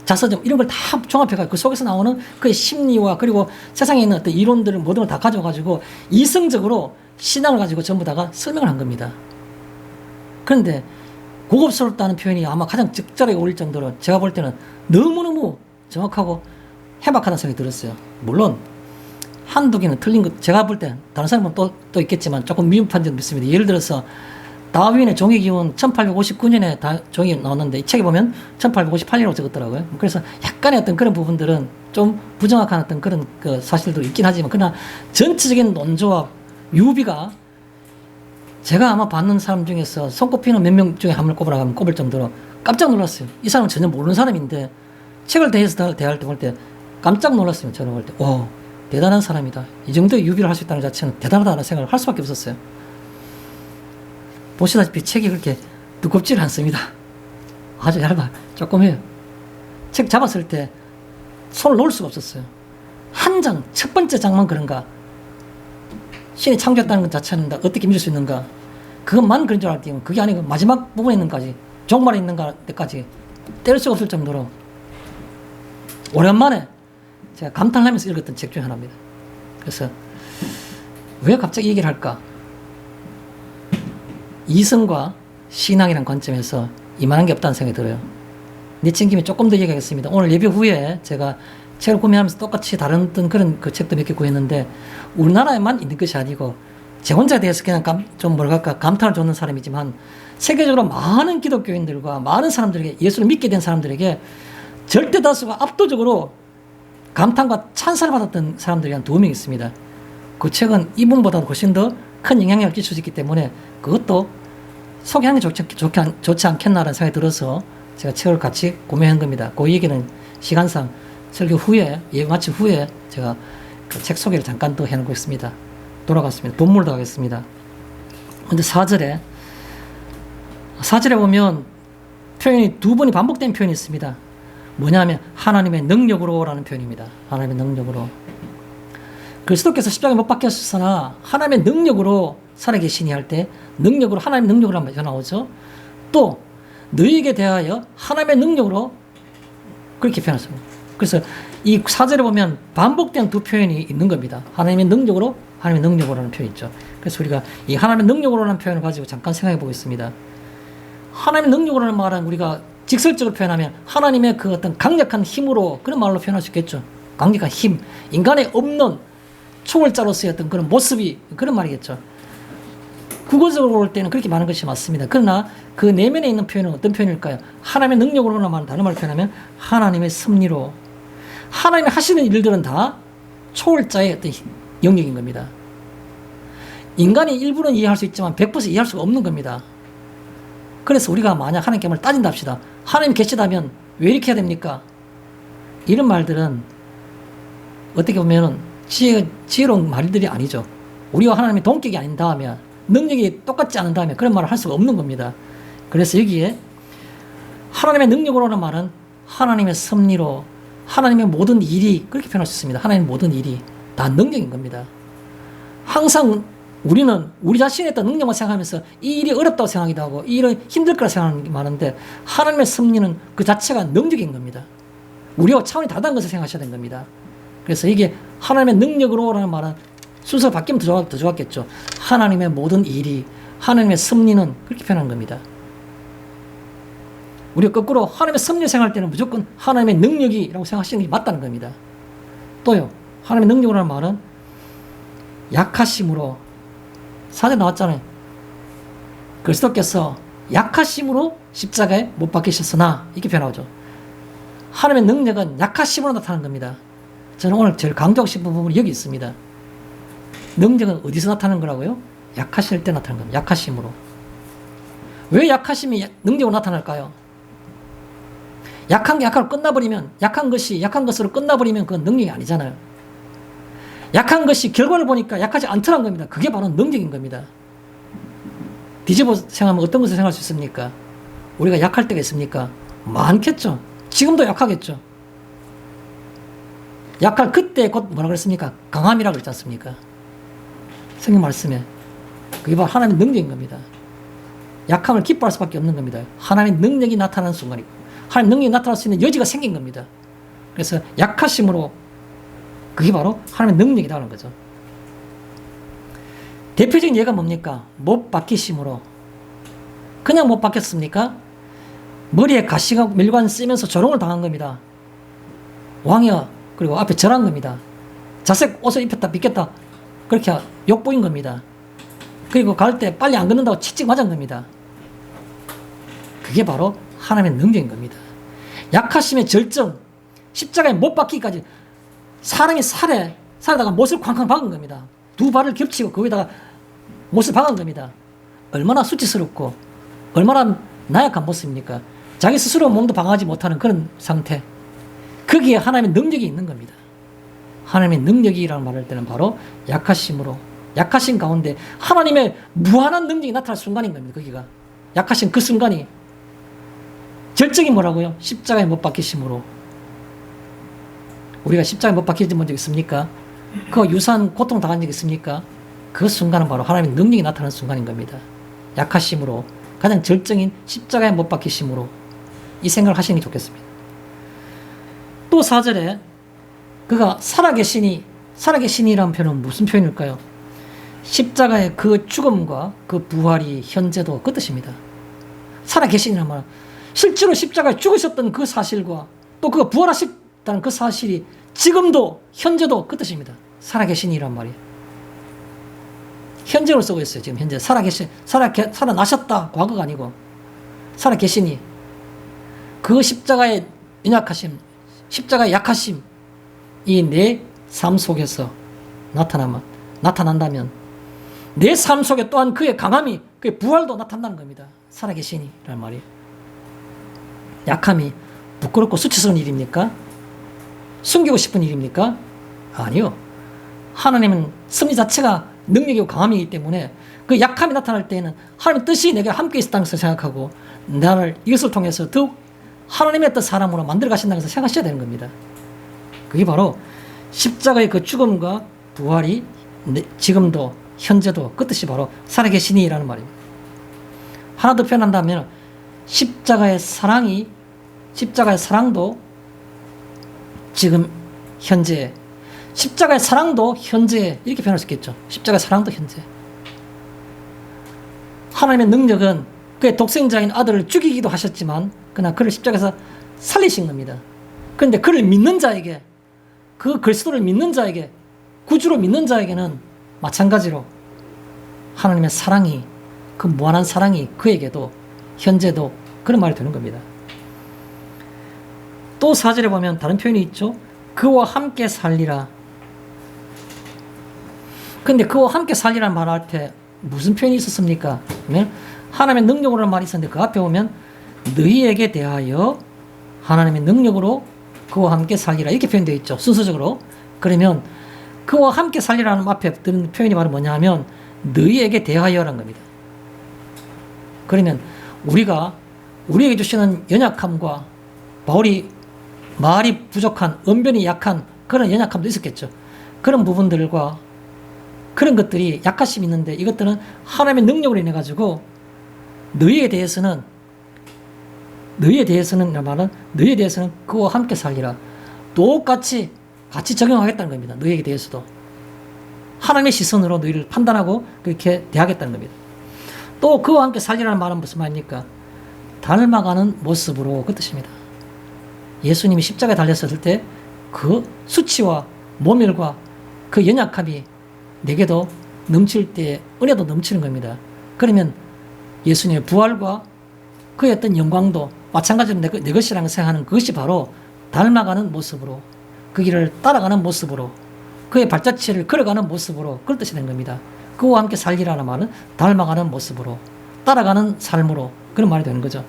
자서전 이런 걸 다 종합해가지고 그 속에서 나오는 그의 심리와 그리고 세상에 있는 어떤 이론들을 모든 걸 다 가져가지고 이성적으로 신앙을 가지고 전부 다가 설명을 한 겁니다. 그런데 고급스럽다는 표현이 아마 가장 적절하게 어울릴 정도로 제가 볼 때는 너무너무 정확하고 해박하다는 생각이 들었어요. 물론 한두 개는 틀린 것, 제가 볼 때 다른 사람은 또 있겠지만 조금 미흡한 점도 있습니다. 예를 들어서 다윈의 종이기운 1859년에 종이 나왔는데 이 책에 보면 1858년으로 적었더라고요. 그래서 약간의 어떤 그런 부분들은 좀 부정확한 어떤 그런 그 사실도 있긴 하지만 그러나 전체적인 논조와 유비가 제가 아마 봤는 사람 중에서 손꼽히는 몇 명 중에 한 명 꼽으라고 하면 꼽을 정도로 깜짝 놀랐어요. 이 사람은 전혀 모르는 사람인데 책을 대해서 대할 때 볼 때 깜짝 놀랐어요. 저는 볼 때 와, 대단한 사람이다. 이 정도의 유비를 할 수 있다는 자체는 대단하다는 생각을 할 수밖에 없었어요. 보시다시피 책이 그렇게 두껍지는 않습니다. 아주 얇아. 조그매요. 책 잡았을 때 손을 놓을 수가 없었어요. 한 장, 첫 번째 장만 그런가. 신이 창조했다는 것 자체는 어떻게 믿을 수 있는가. 그것만 그런 줄 알았더니 그게 아니고 마지막 부분에 있는까지, 종말에 있는 데까지 뗄 수가 없을 정도로 오랜만에 제가 감탄을 하면서 읽었던 책 중에 하나입니다. 그래서 왜 갑자기 얘기를 할까? 이성과 신앙이라는 관점에서 이만한 게 없다는 생각이 들어요. 내친 김에 조금 더 얘기하겠습니다. 오늘 예배 후에 제가 책을 구매하면서 똑같이 다른 어떤 그런 그 책도 몇 개 구했는데 우리나라에만 있는 것이 아니고 제 혼자에 대해서 그냥 좀 뭐랄까 감탄을 줬는 사람이지만 세계적으로 많은 기독교인들과 많은 사람들에게 예수를 믿게 된 사람들에게 절대 다수가 압도적으로 감탄과 찬사를 받았던 사람들이 한 2명 있습니다. 그 책은 이분보다도 훨씬 더 큰 영향력을 끼칠 수 있기 때문에 그것도 소개하는 게 좋지 않겠나라는 생각이 들어서 제가 책을 같이 구매한 겁니다. 그 얘기는 시간상 설교 후에, 예배 마친 후에 제가 그 책 소개를 잠깐 더 해놓고 있습니다. 돌아갔습니다. 본문으로 가겠습니다. 근데 4절에 보면 표현이 2번이 반복된 표현이 있습니다. 뭐냐면 하나님의 능력으로라는 표현입니다. 하나님의 능력으로. 그리스도께서 십자가에 못 박혔으나 하나님의 능력으로 살아계시니 할 때 능력으로 하나님의 능력으로 한번 나오죠. 또 너희에게 대하여 하나님의 능력으로 그렇게 표현했습니다. 그래서 이 4절에 보면 반복된 2 표현이 있는 겁니다. 하나님의 능력으로, 하나님의 능력으로라는 표현이 있죠. 그래서 우리가 이 하나님의 능력으로라는 표현을 가지고 잠깐 생각해 보겠습니다. 하나님의 능력으로라는 말은 우리가 직설적으로 표현하면 하나님의 그 어떤 강력한 힘으로 그런 말로 표현할 수 있겠죠. 강력한 힘, 인간의 없는 초월자로서의 어떤 그런 모습이 그런 말이겠죠. 국어적으로 볼 때는 그렇게 많은 것이 맞습니다. 그러나 그 내면에 있는 표현은 어떤 표현일까요? 하나님의 능력으로만 다른 말로 표현하면 하나님의 섭리로. 하나님이 하시는 일들은 다 초월자의 어떤 영역인 겁니다. 인간이 일부는 이해할 수 있지만 100% 이해할 수가 없는 겁니다. 그래서 우리가 만약 하나님께 뭘 따진다 합시다. 하나님 계시다면 왜 이렇게 해야 됩니까? 이런 말들은 어떻게 보면은 지혜로운 말들이 아니죠. 우리와 하나님의 동격이 아닌 다음에 능력이 똑같지 않은 다음에 그런 말을 할 수가 없는 겁니다. 그래서 여기에 하나님의 능력으로는 말은 하나님의 섭리로 하나님의 모든 일이 그렇게 표현할 수 있습니다. 하나님의 모든 일이 다 능력인 겁니다. 항상 우리는 우리 자신의 어떤 능력만 생각하면서 이 일이 어렵다고 생각하기도 하고 이 일은 힘들 거라 생각하는 게 많은데 하나님의 섭리는 그 자체가 능력인 겁니다. 우리와 차원이 다른 것을 생각하셔야 되는 겁니다. 그래서 이게 하나님의 능력으로라는 말은 순서가 바뀌면 더 좋았겠죠. 하나님의 모든 일이, 하나님의 섭리는 그렇게 표현한 겁니다. 우리가 거꾸로 하나님의 섭리 생각할 때는 무조건 하나님의 능력이라고 생각하시는 게 맞다는 겁니다. 또요, 하나님의 능력이라는 말은 약하심으로, 사전 나왔잖아요. 그리스도께서 약하심으로 십자가에 못 박히셨으나, 이렇게 표현하죠. 하나님의 능력은 약하심으로 나타나는 겁니다. 저는 오늘 제일 강조하고 싶은 부분이 여기 있습니다. 능력은 어디서 나타나는 거라고요? 약하실 때 나타나는 겁니다. 약하심으로. 왜 약하심이 능력으로 나타날까요? 약한 게 약하로 끝나버리면, 약한 것으로 끝나버리면 그건 능력이 아니잖아요. 약한 것이 결과를 보니까 약하지 않더란 겁니다. 그게 바로 능력인 겁니다. 뒤집어 생각하면 어떤 것을 생각할 수 있습니까? 우리가 약할 때가 있습니까? 많겠죠. 지금도 약하겠죠. 약할 그때 곧 뭐라 그랬습니까? 강함이라고 그랬지 않습니까? 성경 말씀에. 그게 바로 하나님의 능력인 겁니다. 약함을 기뻐할 수밖에 없는 겁니다. 하나님의 능력이 나타나는 순간이고, 하나님의 능력이 나타날 수 있는 여지가 생긴 겁니다. 그래서 약하심으로, 그게 바로 하나님의 능력이라는 거죠. 대표적인 예가 뭡니까? 못 박히심으로. 그냥 못 박혔습니까? 머리에 가시가 멸관 쓰면서 조롱을 당한 겁니다. 왕이여, 그리고 앞에 절한 겁니다. 자색 옷을 입혔다 빗겼다 그렇게 욕보인 겁니다. 그리고 갈 때 빨리 안 걷는다고 채찍 맞은 겁니다. 그게 바로 하나님의 능력인 겁니다. 약하심의 절정, 십자가에 못 박히기까지 사람이 살에다가 못을 쾅쾅 박은 겁니다. 두 발을 겹치고 거기다가 못을 박은 겁니다. 얼마나 수치스럽고 얼마나 나약한 모습입니까? 자기 스스로 몸도 방어하지 못하는 그런 상태. 거기에 하나님의 능력이 있는 겁니다. 하나님의 능력이라는 말을 할 때는 바로 약하심으로, 약하신 가운데 하나님의 무한한 능력이 나타날 순간인 겁니다. 거기가 약하신 그 순간이. 절정이 뭐라고요? 십자가에 못 박히심으로. 우리가 십자가에 못 박히지 본 적 있습니까? 그 유사한 고통 당한 적 있습니까? 그 순간은 바로 하나님의 능력이 나타나는 순간인 겁니다. 약하심으로, 가장 절정인 십자가에 못 박히심으로. 이 생각을 하시는 게 좋겠습니다. 또 4절에 그가 살아계시니라는 표현은 무슨 표현일까요? 십자가의 그 죽음과 그 부활이 현재도 그 뜻입니다. 살아계시니란 말은 실제로 십자가에 죽으셨던 그 사실과 또 그가 부활하셨다는 그 사실이 지금도 현재도 그 뜻입니다. 살아계시니란 말이 현재로 쓰고 있어요. 지금 현재 살아나셨다, 과거가 아니고 살아계시니, 그 십자가의 연약하심, 십자가의 약하심, 이 내 삶 속에서 나타난다면 내 삶 속에 또한 그의 강함이, 그의 부활도 나타난다는 겁니다. 살아계시니란 말이. 약함이 부끄럽고 수치스러운 일입니까? 숨기고 싶은 일입니까? 아니요. 하나님은 섭리 자체가 능력이고 강함이기 때문에 그 약함이 나타날 때에는 하나님의 뜻이 내게 함께 있었다는 것을 생각하고 나를 이것을 통해서 더욱 하나님의 어떤 사람으로 만들어 가신다는 것을 생각하셔야 되는 겁니다. 그게 바로 십자가의 그 죽음과 부활이 지금도 현재도 그 뜻이 바로 살아계시니라는 말입니다. 하나 더 표현한다면 십자가의 사랑도 지금 현재, 십자가의 사랑도 현재, 이렇게 표현할 수 있겠죠. 십자가의 사랑도 현재. 하나님의 능력은 그의 독생자인 아들을 죽이기도 하셨지만 그러나 그를 십자가에서 살리신 겁니다. 그런데 그를 믿는 자에게, 그 그리스도를 믿는 자에게, 구주로 믿는 자에게는 마찬가지로 하나님의 사랑이, 그 무한한 사랑이 그에게도 현재도 그런 말이 되는 겁니다. 또 4절에 보면 다른 표현이 있죠. 그와 함께 살리라. 근데 그와 함께 살리라는 말을 할 때 무슨 표현이 있었습니까? 하나님의 능력으로는 말이 있었는데 그 앞에 보면 너희에게 대하여 하나님의 능력으로 그와 함께 살리라, 이렇게 표현되어 있죠. 순서적으로. 그러면 그와 함께 살리라는 앞에 드는 표현이 바로 뭐냐 하면 너희에게 대하여라는 겁니다. 그러면 우리에게 주시는 연약함과 바울이 말이 부족한, 언변이 약한 그런 연약함도 있었겠죠. 그런 부분들과 그런 것들이 약하심이 있는데 이것들은 하나님의 능력으로 인해 가지고 너희에 대해서는 그와 함께 살리라. 똑같이 같이 적용하겠다는 겁니다. 너희에 대해서도. 하나님의 시선으로 너희를 판단하고 그렇게 대하겠다는 겁니다. 또 그와 함께 살리라는 말은 무슨 말입니까? 닮아가는 모습으로 그 뜻입니다. 예수님이 십자가에 달렸을 때 그 수치와 모멸과 그 연약함이 내게도 넘칠 때 은혜도 넘치는 겁니다. 그러면 예수님의 부활과 그의 어떤 영광도 마찬가지로 내 것이라는 생각하는 그것이 바로 닮아가는 모습으로, 그 길을 따라가는 모습으로, 그의 발자취를 걸어가는 모습으로 그런 뜻이 된 겁니다. 그와 함께 살리라는 말은 닮아가는 모습으로, 따라가는 삶으로 그런 말이 되는 거죠.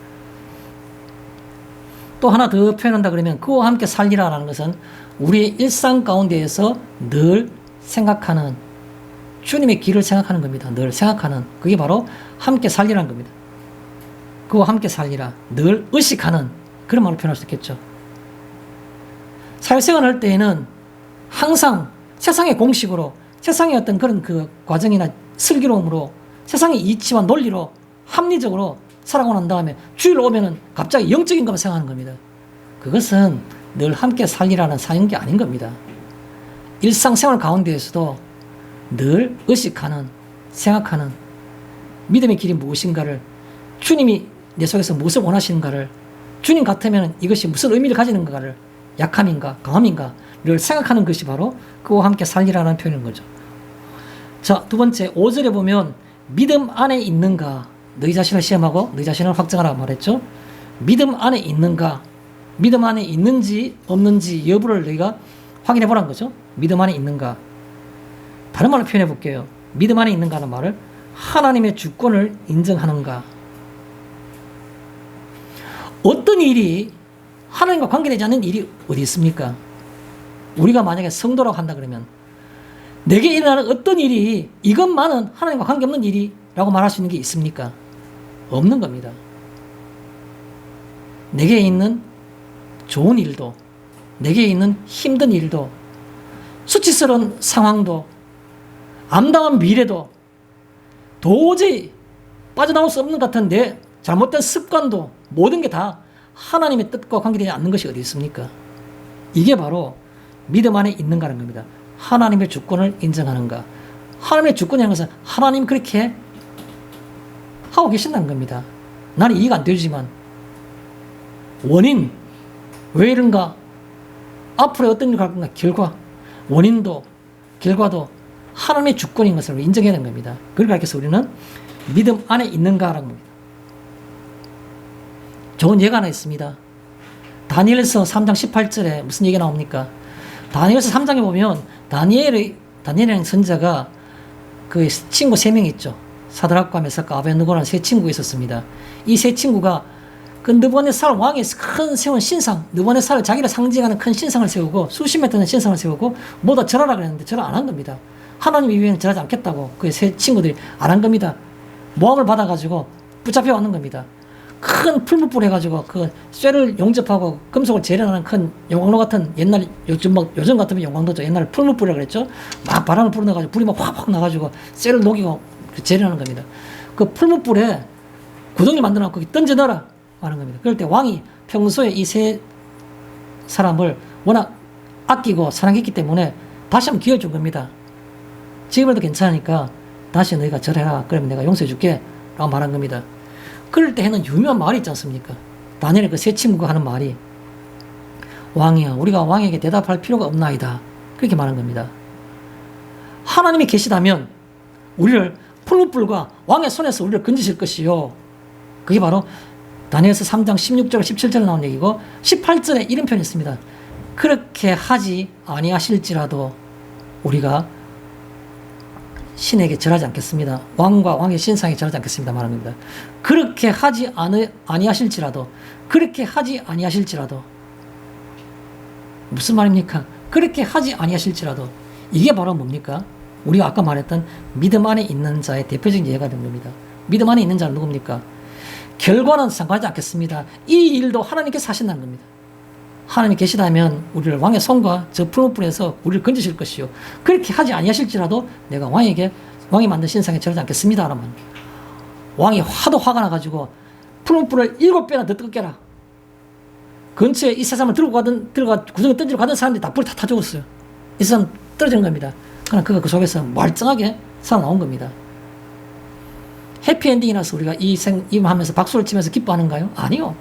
또 하나 더 표현한다 그러면 그와 함께 살리라는 것은 우리의 일상 가운데에서 늘 생각하는 주님의 길을 생각하는 겁니다. 늘 생각하는 그게 바로 함께 살리라는 겁니다. 그와 함께 살리라, 늘 의식하는 그런 말로 표현할 수 있겠죠. 사회생활을 할 때에는 항상 세상의 공식으로, 세상의 어떤 그런 그 과정이나 슬기로움으로, 세상의 이치와 논리로 합리적으로 살아가고 난 다음에 주일 오면은 갑자기 영적인 것만 생각하는 겁니다. 그것은 늘 함께 살리라는 사역이 아닌 겁니다. 일상생활 가운데에서도 늘 의식하는, 생각하는 믿음의 길이 무엇인가를, 주님이 내 속에서 무엇을 원하시는가를, 주님 같으면 이것이 무슨 의미를 가지는가를, 약함인가 강함인가를 생각하는 것이 바로 그와 함께 살리라는 표현인 거죠. 자, 두 번째 5절에 보면 믿음 안에 있는가, 너희 자신을 시험하고 너희 자신을 확증하라 말했죠. 믿음 안에 있는가, 믿음 안에 있는지 없는지 여부를 너희가 확인해 보라는 거죠. 믿음 안에 있는가. 다른 말로 표현해 볼게요. 믿음 안에 있는가 하는 말을 하나님의 주권을 인정하는가. 어떤 일이 하나님과 관계되지 않는 일이 어디 있습니까? 우리가 만약에 성도라고 한다 그러면 내게 일어나는 어떤 일이 이것만은 하나님과 관계없는 일이라고 말할 수 있는 게 있습니까? 없는 겁니다. 내게 있는 좋은 일도, 내게 있는 힘든 일도, 수치스러운 상황도, 암담한 미래도, 도저히 빠져나올 수 없는 것 같은 내 잘못된 습관도, 모든 게 다 하나님의 뜻과 관계되지 않는 것이 어디 있습니까? 이게 바로 믿음 안에 있는가라는 겁니다. 하나님의 주권을 인정하는가. 하나님의 주권이라는 것은 하나님 그렇게 하고 계신다는 겁니다. 나는 이해가 안 되지만 원인, 왜 이런가, 앞으로 어떤 일이 갈 건가, 결과, 원인도 결과도 하나님의 주권인 것을 인정해야 되는 겁니다. 그걸 가르쳐서 우리는 믿음 안에 있는가라는 겁니다. 좋은 예가 하나 있습니다. 다니엘서 3장 18절에 무슨 얘기가 나옵니까? 다니엘서 3장에 보면 다니엘이라는 선자가 그 친구 3명 있죠. 사드락과 메삭과 아벤느고라는 세 친구가 있었습니다. 이 세 친구가 그 느부갓네살 왕이 큰 세운 신상, 느부갓네살을 자기를 상징하는 큰 신상을 세우고 수십 매 되는 신상을 세우고 모두 다 절하라 그랬는데 절을 안 한 겁니다. 하나님 이외에는 절하지 않겠다고 그 세 친구들이 안 한 겁니다. 모함을 받아가지고 붙잡혀 왔는 겁니다. 큰 풀무불 해가지고 그 쇠를 용접하고 금속을 재련하는 큰 용광로 같은 옛날 요즘 같으면 용광로죠. 옛날에 풀무불이라고 그랬죠. 막 바람을 불어넣어가지고 불이 막 확확 나가지고 쇠를 녹이고 재련하는 겁니다. 그 풀무불에 구덩이 만들어놓고 거기 던져 넣어라 하는 겁니다. 그럴 때 왕이 평소에 이 세 사람을 워낙 아끼고 사랑했기 때문에 다시 한번 기회를 준 겁니다. 지금이라도 괜찮으니까 다시 너희가 절해라. 그러면 내가 용서해 줄게 라고 말한 겁니다. 그럴 때 하는 유명한 말이 있지 않습니까? 다니엘의 그 세 친구가 하는 말이 왕이야 우리가 왕에게 대답할 필요가 없나이다. 그렇게 말한 겁니다. 하나님이 계시다면 우리를 풀무불과 왕의 손에서 우리를 건지실 것이요. 그게 바로 다니엘서 3장 16절 17절에 나온 얘기고 18절에 이런 표현이 있습니다. 그렇게 하지 아니하실지라도 우리가 신에게 절하지 않겠습니다. 왕과 왕의 신상에 절하지 않겠습니다. 말하는 겁니다. 그렇게 하지 아니하실지라도, 그렇게 하지 아니하실지라도. 무슨 말입니까? 그렇게 하지 아니하실지라도. 이게 바로 뭡니까? 우리가 아까 말했던 믿음 안에 있는 자의 대표적인 예가 된 겁니다. 믿음 안에 있는 자는 누굽니까? 결과는 상관하지 않겠습니다. 이 일도 하나님께서 하신다는 겁니다. 하나님이 계시다면 우리를 왕의 손과 저 풀무불에서 우리를 건지실 것이요. 그렇게 하지 아니하실지라도 내가 왕이 만든 신상에 절하지 않겠습니다. 라면 왕이 하도 화가 나가지고 풀무불을 7배나 더 뜨겁게 해라. 근처에 이 세상을 들어가 구덩이 던지러 가던 사람들이 다 불 다 타 죽었어요. 이 사람 떨어지는 겁니다. 그러나 그가 그 속에서 멀쩡하게 살아나온 겁니다. 해피엔딩이라서 우리가 하면서 박수를 치면서 기뻐하는가요? 아니요.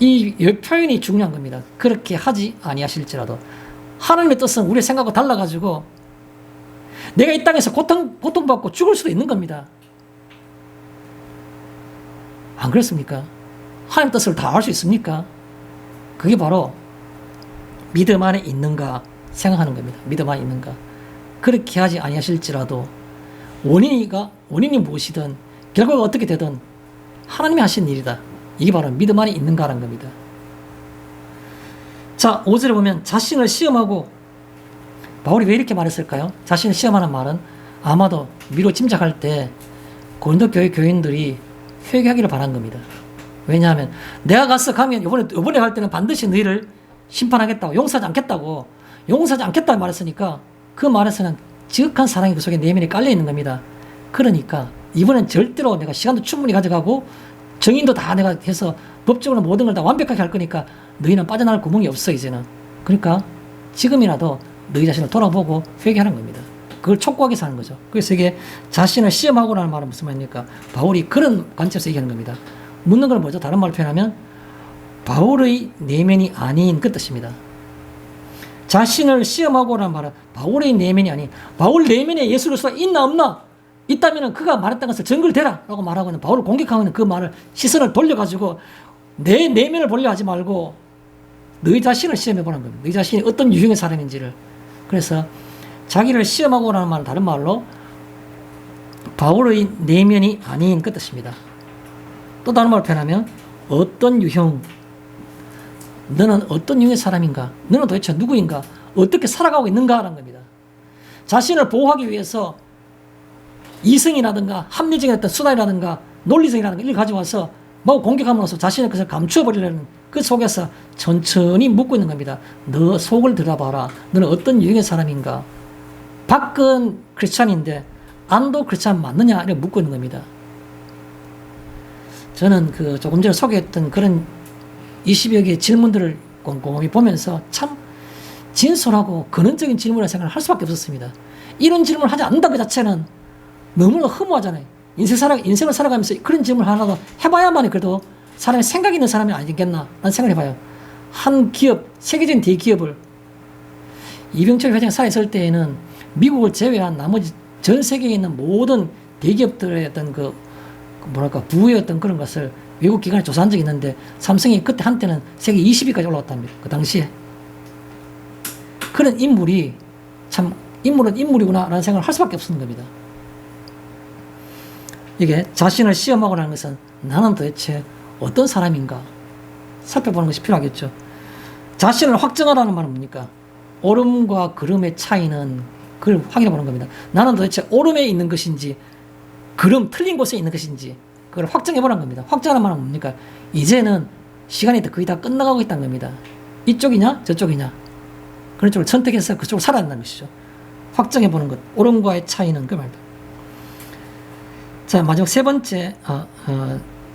이 표현이 중요한 겁니다. 그렇게 하지 아니하실지라도 하나님의 뜻은 우리의 생각과 달라가지고 내가 이 땅에서 고통받고 죽을 수도 있는 겁니다. 안 그렇습니까? 하나님 뜻을 다 알 수 있습니까? 그게 바로 믿음 안에 있는가 생각하는 겁니다. 믿음 안에 있는가. 그렇게 하지 아니하실지라도 원인이 무엇이든 결과가 어떻게 되든 하나님이 하신 일이다. 이게 바로 믿음 안에 있는가라는 겁니다. 자, 5절에 보면 자신을 시험하고, 바울이 왜 이렇게 말했을까요? 자신을 시험하는 말은 아마도 미로 짐작할 때 고린도 교회 교인들이 회개하기를 바란 겁니다. 왜냐하면 내가 가면 이번에 갈 때는 반드시 너희를 심판하겠다고, 용서하지 않겠다고 말했으니까 그 말에서는 지극한 사랑이 그 속에 내면에 깔려 있는 겁니다. 그러니까 이번엔 절대로 내가 시간도 충분히 가져가고 정인도 다 내가 해서 법적으로 모든 걸 다 완벽하게 할 거니까 너희는 빠져나갈 구멍이 없어 이제는. 그러니까 지금이라도 너희 자신을 돌아보고 회개하는 겁니다. 그걸 촉구하게 사는 거죠. 그래서 이게 자신을 시험하고라는 말은 무슨 말입니까? 바울이 그런 관점에서 얘기하는 겁니다. 묻는 건 뭐죠? 다른 말로 표현하면 바울의 내면이 아닌 그 뜻입니다. 자신을 시험하고라는 말은 바울의 내면이 아닌, 바울 내면에 예수 그리스도가 있나 없나? 있다면 그가 말했던 것을 증거를 대라 라고 말하고 있는, 바울을 공격하고 있는 그 말을 시선을 돌려가지고 내 내면을 보려 하지 말고 너희 자신을 시험해보는 겁니다. 너희 자신이 어떤 유형의 사람인지를. 그래서 자기를 시험하고라는 말은 다른 말로 바울의 내면이 아닌 그 뜻입니다. 또 다른 말로 표현하면 어떤 유형, 너는 어떤 유형의 사람인가? 너는 도대체 누구인가? 어떻게 살아가고 있는가라는 겁니다. 자신을 보호하기 위해서 이성이라든가 합리적인 어떤 수단이라든가 논리성이라든가 이걸 가져와서 뭐 공격함으로써 자신의 것을 감추어버리려는 그 속에서 천천히 묻고 있는 겁니다. 너 속을 들어봐라. 너는 어떤 유형의 사람인가? 밖은 크리스찬인데 안도 크리스찬 맞느냐? 이렇게 묻고 있는 겁니다. 저는 그 조금 전에 소개했던 그런 20여 개의 질문들을 곰곰이 보면서 참 진솔하고 근원적인 질문을 생각을 할 수밖에 없었습니다. 이런 질문을 하지 않는다 그 자체는 너무나 허무하잖아요. 인생을 살아가면서 그런 질문을 하나도 해봐야만이 그래도 사람이 생각 있는 사람이 아니겠나 라는 생각을 해봐요. 한 기업, 세계적인 대기업을 이병철 회장이 살아있을 때에는 미국을 제외한 나머지 전 세계에 있는 모든 대기업들의 어떤 부의 어떤 그런 것을 외국 기관에 조사한 적이 있는데 삼성이 그때 한때는 세계 20위까지 올라왔답니다. 그 당시에. 그런 인물이 참 인물은 인물이구나 라는 생각을 할 수밖에 없는 겁니다. 이게 자신을 시험하고라는 것은 나는 도대체 어떤 사람인가 살펴보는 것이 필요하겠죠. 자신을 확정하라는 말은 뭡니까? 옳음과 그름의 차이는 그걸 확인해 보는 겁니다. 나는 도대체 옳음에 있는 것인지 틀린 곳에 있는 것인지 그걸 확정해 보라는 겁니다. 확정하는 말은 뭡니까? 이제는 시간이 거의 다 끝나가고 있다는 겁니다. 이쪽이냐 저쪽이냐 그런 쪽을 선택해서 그쪽으로 살아야 한다는 것이죠. 확정해 보는 것. 옳음과의 차이는 그 말입니다. 자, 마지막 세 번째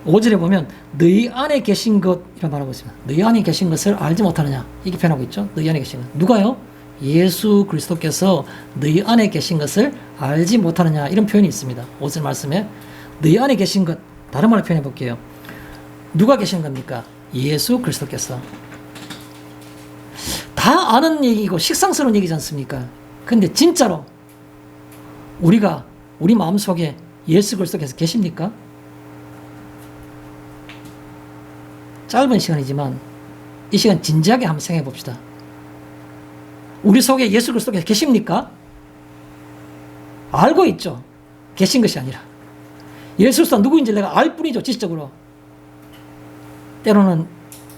5절에 보면 너희 안에 계신 것 이런 말하고 있습니다. 너희 안에 계신 것을 알지 못하느냐 이렇게 표현하고 있죠. 너희 안에 계신 것. 누가요? 예수 그리스도께서 너희 안에 계신 것을 알지 못하느냐 이런 표현이 있습니다. 5절 말씀에 너희 안에 계신 것 다른 말로 표현해 볼게요. 누가 계신 겁니까? 예수 그리스도께서. 다 아는 얘기고 식상스러운 얘기지 않습니까? 근데 진짜로 우리 마음속에 예수 그리스도께서 계십니까? 짧은 시간이지만 이 시간 진지하게 한번 생각해 봅시다. 우리 속에 예수 그리스도께서 계십니까? 알고 있죠. 계신 것이 아니라 예수 그리스도가 누구인지 내가 알 뿐이죠. 지식적으로. 때로는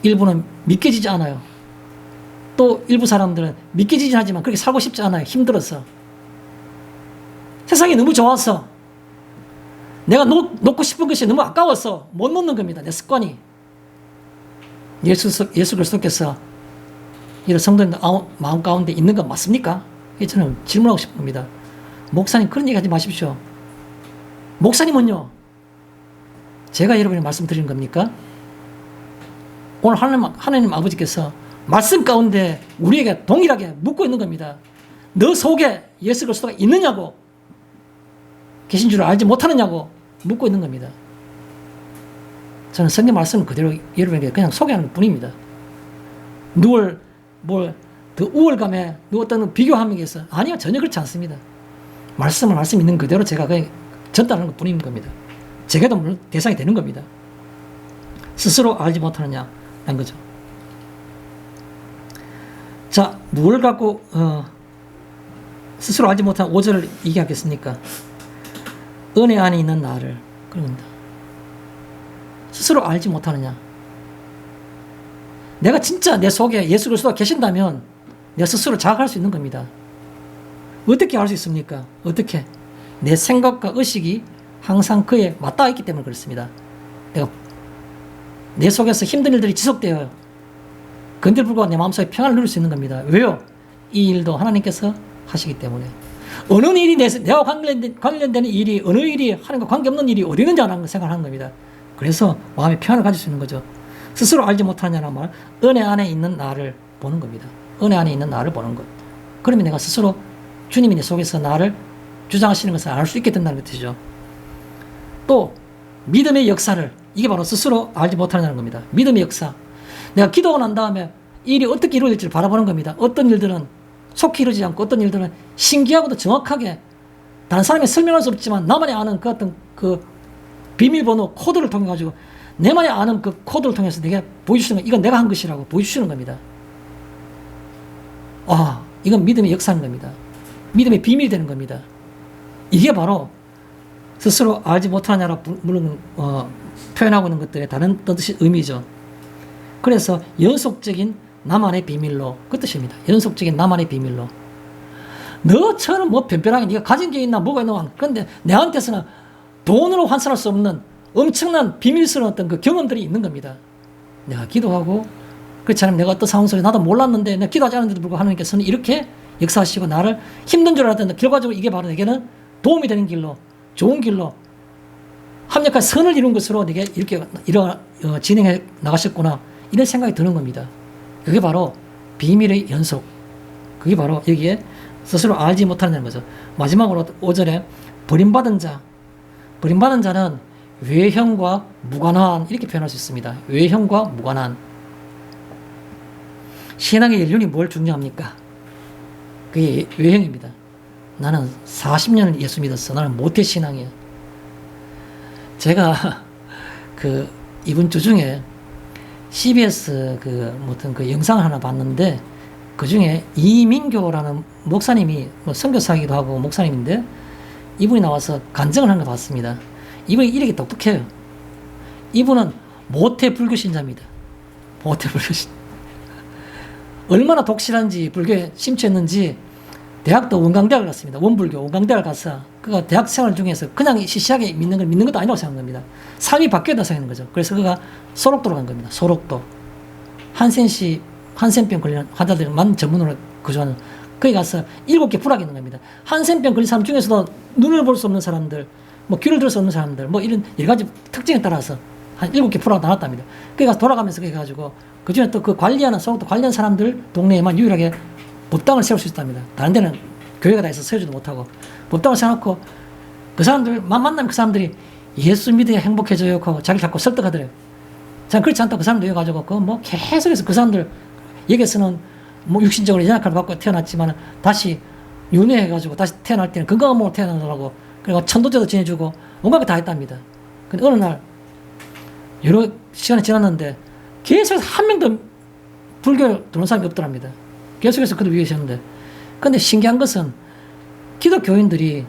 일부는 믿겨지지 않아요. 또 일부 사람들은 믿겨지진 하지만 그렇게 살고 싶지 않아요. 힘들어서. 세상이 너무 좋아서 내가 놓고 싶은 것이 너무 아까워서 못 놓는 겁니다. 내 습관이. 예수 그리스도께서 이런 성도님들 마음 가운데 있는 건 맞습니까? 저는 질문하고 싶은 겁니다. 목사님 그런 얘기 하지 마십시오. 목사님은요, 제가 여러분에게 말씀드리는 겁니까? 오늘 하나님 아버지께서 말씀 가운데 우리에게 동일하게 묻고 있는 겁니다. 너 속에 예수 그리스도가 있느냐고, 계신 줄 알지 못하느냐고 묻고 있는 겁니다. 저는 성경 말씀을 그대로 여러분에게 그냥 소개하는 것 뿐입니다. 누굴 더 우월감에 누구 어떤 비교함에게서 아니요, 전혀 그렇지 않습니다. 말씀 있는 그대로 제가 그냥 전달하는 것 뿐인 겁니다. 제게도 물론 대상이 되는 겁니다. 스스로 알지 못하느냐 한 거죠. 자, 누굴 갖고 스스로 알지 못한 5절을 얘기하겠습니까? 은혜 안에 있는 나를, 그런 겁니다. 스스로 알지 못하느냐. 내가 진짜 내 속에 예수 그리스도가 계신다면 내가 스스로 자각할 수 있는 겁니다. 어떻게 알 수 있습니까? 어떻게? 내 생각과 의식이 항상 그에 맞닿아 있기 때문에 그렇습니다. 내가 내 속에서 힘든 일들이 지속되어요. 그런데 불구하고 내 마음속에 평안을 누릴 수 있는 겁니다. 왜요? 이 일도 하나님께서 하시기 때문에. 어느 일이 내가 관련되는 일이, 어느 일이 하나님과 관계없는 일이 어디 있는지 하는 생각을 하는 겁니다. 그래서 마음의 평안을 가질 수 있는 거죠. 스스로 알지 못하냐는 말, 은혜 안에 있는 나를 보는 겁니다. 은혜 안에 있는 나를 보는 것. 그러면 내가 스스로 주님이 내 속에서 나를 주장하시는 것을 알 수 있게 된다는 뜻이죠. 또 믿음의 역사를, 이게 바로 스스로 알지 못하냐는 겁니다. 믿음의 역사. 내가 기도하고 난 다음에 일이 어떻게 이루어질지를 바라보는 겁니다. 어떤 일들은 속히 이루어지지 않고 어떤 일들은 신기하고도 정확하게 다른 사람이 설명할 수 없지만 나만이 아는 그 어떤 그 비밀번호 코드를 통해 가지고 내만이 아는 그 코드를 통해서 내게 보여주시는 거, 이건 내가 한 것이라고 보여주시는 겁니다. 이건 믿음의 역사인 겁니다. 믿음의 비밀이 되는 겁니다. 이게 바로 스스로 알지 못하냐라 물론 표현하고 있는 것들의 다른 뜻이 의미죠. 그래서 연속적인 나만의 비밀로, 그 뜻입니다. 연속적인 나만의 비밀로. 너처럼 뭐 변변하게 네가 가진 게 있나 뭐가 있나, 그런데 내한테서는 돈으로 환산할 수 없는 엄청난 비밀스러운 어떤 그 경험들이 있는 겁니다. 내가 기도하고, 그렇지 않으면 내가 어떤 상황 속에 나도 몰랐는데 내가 기도하지 않았는데도 불구하고 하나님께서는 이렇게 역사하시고 나를 힘든 줄 알았는데 결과적으로 이게 바로 내게는 도움이 되는 길로, 좋은 길로 합력한 선을 이룬 것으로 내게 이렇게 진행해 나가셨구나, 이런 생각이 드는 겁니다. 그게 바로 비밀의 연속. 그게 바로 여기에 스스로 알지 못하는 거죠. 마지막으로 5절에 버림받은 자. 버림받은 자는 외형과 무관한, 이렇게 표현할 수 있습니다. 외형과 무관한. 신앙의 연륜이 뭘 중요합니까? 그게 외형입니다. 나는 40년을 예수 믿었어. 나는 모태신앙이에요. 제가 이번 주 중에 CBS 무슨 영상을 하나 봤는데, 그 중에 이민교라는 목사님이 선교사이기도 하고 목사님인데, 이분이 나와서 간증을 하는 거 봤습니다. 이분이 이렇게 똑똑해요. 이분은 모태 불교 신자입니다. 모태 불교 신자. 얼마나 독실한지 불교에 심취했는지 대학도 원광대학을 갔습니다. 원불교 원광대학을 가서 그가 대학 생활 중에서 그냥 시시하게 믿는 것도 아니라고 생각한 겁니다. 삶이 바뀌었다 생각하는 거죠. 그래서 그가 소록도로 간 겁니다. 소록도. 한센병 걸린 환자들만 전문으로 거주하는, 거기 가서 7개 부락이 있는 겁니다. 한센병 걸린 사람 중에서도 눈을 볼 수 없는 사람들, 뭐 귀를 들을 수 없는 사람들, 뭐 이런 여러 가지 특징에 따라서 한 7개 부락 나눴답니다. 거기 가서 돌아가면서 거기 가지고 그 중에 또 그 관리하는, 소록도 관리하는 사람들 동네에만 유일하게 법당을 세울 수 있답니다. 다른 데는 교회가 다 있어서 세우지도 못하고 법당을 세워놓고 그 사람들만 만나면 그 사람들이 예수 믿어야 행복해져요 하고 자기를 자꾸 설득하더래요. 자, 그렇지 않다고 그 사람들 여가지고 뭐 계속해서 그 사람들 여기서는 뭐 육신적으로 연약함을 갖고 태어났지만 다시 윤회해가지고 다시 태어날 때는 건강한 몸으로 태어나더라고. 그리고 천도제도 지내주고 온갖 거 다 했답니다. 근데 어느 날 여러 시간이 지났는데 계속해서 한 명도 불교에 들어온 사람이 없더랍니다. 계속해서 그들 위에 계셨는데, 근데 신기한 것은 기독교인들이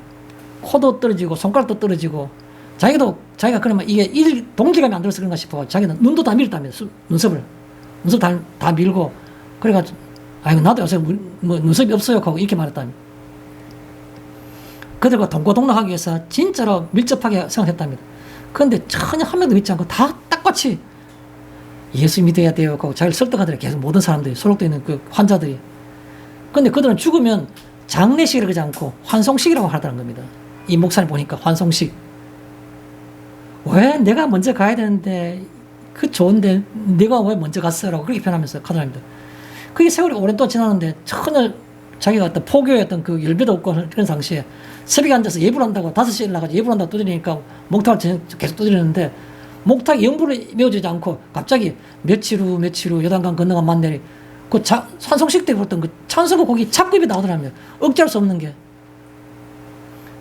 코도 떨어지고 손가락도 떨어지고 자기가 그러면 이게 동질감이 안 들어서 그런가 싶어 자기는 눈도 다 밀었답니다. 눈썹 다 밀고, 그래가지고 아이고 나도 요새 뭐 눈썹이 없어요 하고 이렇게 말했답니다. 그들과 동고동락하기 위해서 진짜로 밀접하게 생각했답니다. 그런데 전혀 한 명도 믿지 않고 다 똑같이 예수 믿어야 돼요 하고 자기를 설득하더래. 계속 모든 사람들이, 소록되어 있는 그 환자들이. 그런데 그들은 죽으면 장례식이라고 하지 않고 환송식이라고 하더라는 겁니다. 이 목사님 보니까 환송식. 왜 내가 먼저 가야 되는데 그 좋은데 내가 왜 먼저 갔어라고 그렇게 표현하면서 가더랍니다. 그게 세월이 오랜 동안 지났는데 전혀 자기가 어떤 포교의 어떤 그 열배도 없고 그런 당시에 새벽에 앉아서 예불 한다고 5시에 일어나가지고 예불 한다고 두드리니까 목탁을 계속 두드리는데 목탁이 영불을 메워지지 않고 갑자기 며칠 후 요단강 건너간 만내리 그 찬송식 때 불렀던 그 찬송가 곡이 자꾸 입에 나오더라고요. 억제할 수 없는 게.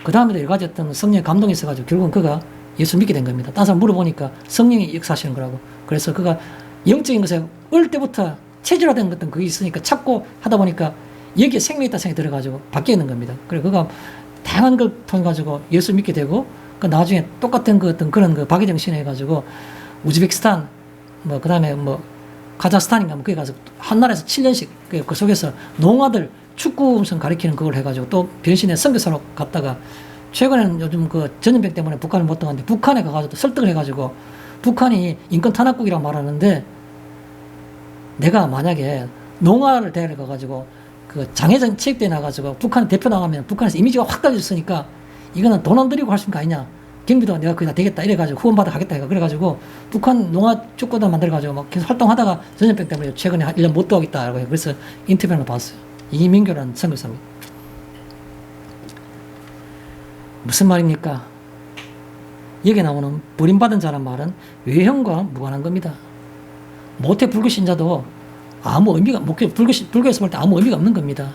그 다음에도 여러 가지 어떤 성령의 감동이 있어가지고 결국은 그가 예수 믿게 된 겁니다. 다른 사람 물어보니까 성령이 역사하시는 거라고. 그래서 그가 영적인 것에 어릴 때부터 체질화된 어떤 그게 있으니까 찾고 하다 보니까 여기에 생명이 있다 생각이 들어가지고 바뀌어 있는 겁니다. 그래 그가 다양한 걸 통해 가지고 예수 믿게 되고 그 나중에 똑같은 그 어떤 그런 그 박의 정신에 해가지고 우즈베키스탄 뭐 그다음에 뭐 카자흐스탄인가 뭐 거기 가서 한 나라에서 7년씩 그 속에서 농아들 축구 음성 가리키는 그걸 해가지고 또 변신해 선교사로 갔다가 최근에는 요즘 그 전염병 때문에 북한을 못 들어갔는데 북한에 가가지고 또 설득을 해가지고 북한이 인권 탄압국이라고 말하는데 내가 만약에 농아를 대회를 가가지고 그 장애전 체육대회 나가지고 북한 대표 나가면 북한에서 이미지가 확 달라졌으니까 이거는 돈 안 들이고 할 수 있는 거 아니냐. 경비도 내가 거기다 되겠다 이래가지고 후원받아 가겠다 해가 그래가지고 북한 농아 축구단 만들어가지고 막 계속 활동하다가 전염병 때문에 최근에 한 1년 못 들어가겠다 고 그래서 인터뷰를 봤어요. 이민교라는 선교사입니다. 무슨 말입니까? 여기 나오는 버림받은 자란 말은 외형과 무관한 겁니다. 모태 불교 신자도 아무 의미가, 불교에서 볼 때 아무 의미가 없는 겁니다.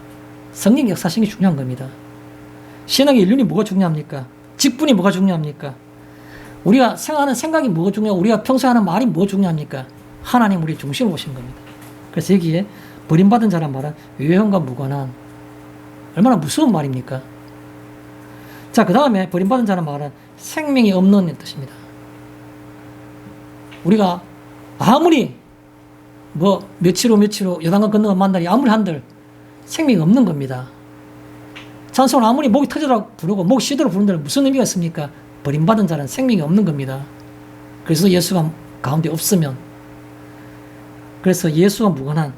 성령 역사性이 중요한 겁니다. 신앙의 일륜이 뭐가 중요합니까? 직분이 뭐가 중요합니까? 우리가 생각하는 생각이 뭐가 중요하고 우리가 평소에 하는 말이 뭐가 중요합니까? 하나님 우리 중심을 보시는 겁니다. 그래서 여기에 버림받은 자란 말은 외형과 무관한 얼마나 무서운 말입니까? 자, 그 다음에 버림받은 자란 말은 생명이 없는 뜻입니다. 우리가 아무리 뭐 며칠 후 요단강 건너간 만날이 아무리 한들 생명이 없는 겁니다. 찬송을 아무리 목이 터져라 부르고 목 쉬도록 부른들 무슨 의미가 있습니까? 버림받은 자는 생명이 없는 겁니다. 그래서 예수가 가운데 없으면 그래서 예수와 무관한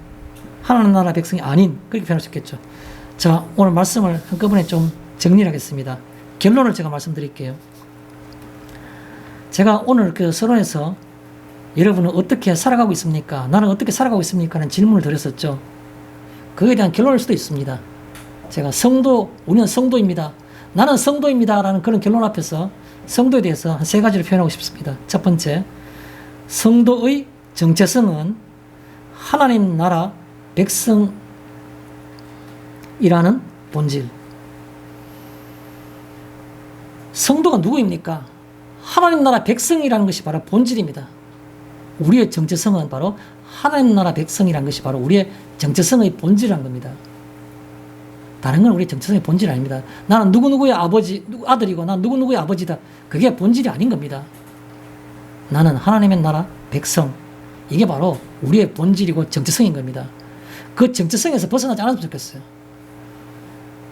하나님 나라 백성이 아닌 그렇게 표현할 수 있겠죠. 자, 오늘 말씀을 한꺼번에 좀 정리를 하겠습니다. 결론을 제가 말씀드릴게요. 제가 오늘 그 서론에서 여러분은 어떻게 살아가고 있습니까? 나는 어떻게 살아가고 있습니까? 하는 질문을 드렸었죠. 그에 대한 결론일 수도 있습니다. 제가 우리는 성도입니다. 나는 성도입니다. 라는 그런 결론 앞에서 성도에 대해서 한 3가지를 표현하고 싶습니다. 첫 번째, 성도의 정체성은 하나님 나라 백성이라는 본질. 성도가 누구입니까? 하나님 나라 백성이라는 것이 바로 본질입니다. 우리의 정체성은 바로 하나님 나라 백성이라는 것이 바로 우리의 정체성의 본질이라는 겁니다. 다른 건 우리 정체성의 본질이 아닙니다. 나는 누구누구의 아들이고 나는 누구누구의 아버지다. 그게 본질이 아닌 겁니다. 나는 하나님의 나라 백성. 이게 바로 우리의 본질이고 정체성인 겁니다. 그 정체성에서 벗어나지 않았으면 좋겠어요.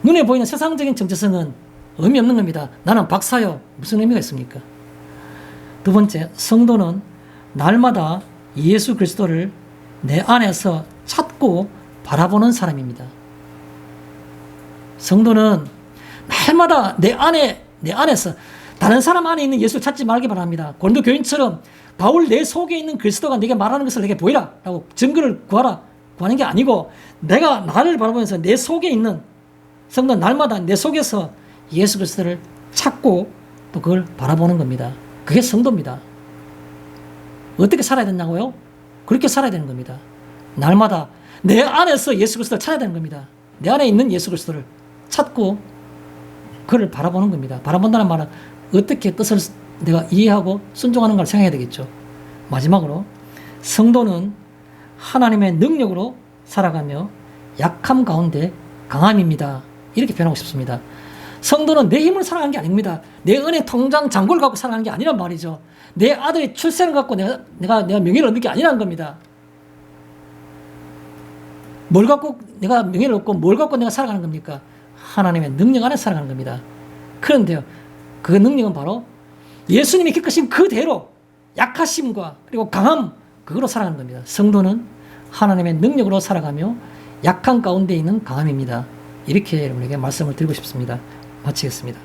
눈에 보이는 세상적인 정체성은 의미 없는 겁니다. 나는 박사요. 무슨 의미가 있습니까? 두 번째, 성도는 날마다 예수 그리스도를 내 안에서 찾고 바라보는 사람입니다. 성도는 날마다 내 안에서 다른 사람 안에 있는 예수를 찾지 말기 바랍니다. 고린도 교인처럼 바울 내 속에 있는 그리스도가 내게 말하는 것을 내게 보이라 라고 증거를 구하는 게 아니고 내가 나를 바라보면서 내 속에 있는 성도는 날마다 내 속에서 예수 그리스도를 찾고 또 그걸 바라보는 겁니다. 그게 성도입니다. 어떻게 살아야 된다고요? 그렇게 살아야 되는 겁니다. 날마다 내 안에서 예수 그리스도를 찾아야 되는 겁니다. 내 안에 있는 예수 그리스도를 찾고 그를 바라보는 겁니다. 바라본다는 말은 어떻게 뜻을 내가 이해하고 순종하는 걸 생각해야 되겠죠. 마지막으로 성도는 하나님의 능력으로 살아가며 약함 가운데 강함입니다. 이렇게 표현하고 싶습니다. 성도는 내 힘을 살아가는 게 아닙니다. 내 은혜 통장 잔고를 갖고 살아가는 게 아니란 말이죠. 내 아들의 출생을 갖고 내가 명예를 얻는 게 아니라는 겁니다. 뭘 갖고 내가 명예를 얻고 뭘 갖고 내가 살아가는 겁니까? 하나님의 능력 안에 살아가는 겁니다. 그런데요, 그 능력은 바로 예수님이 겪으신 그대로 약하심과 그리고 강함, 그거로 살아가는 겁니다. 성도는 하나님의 능력으로 살아가며 약한 가운데 있는 강함입니다. 이렇게 여러분에게 말씀을 드리고 싶습니다. 마치겠습니다.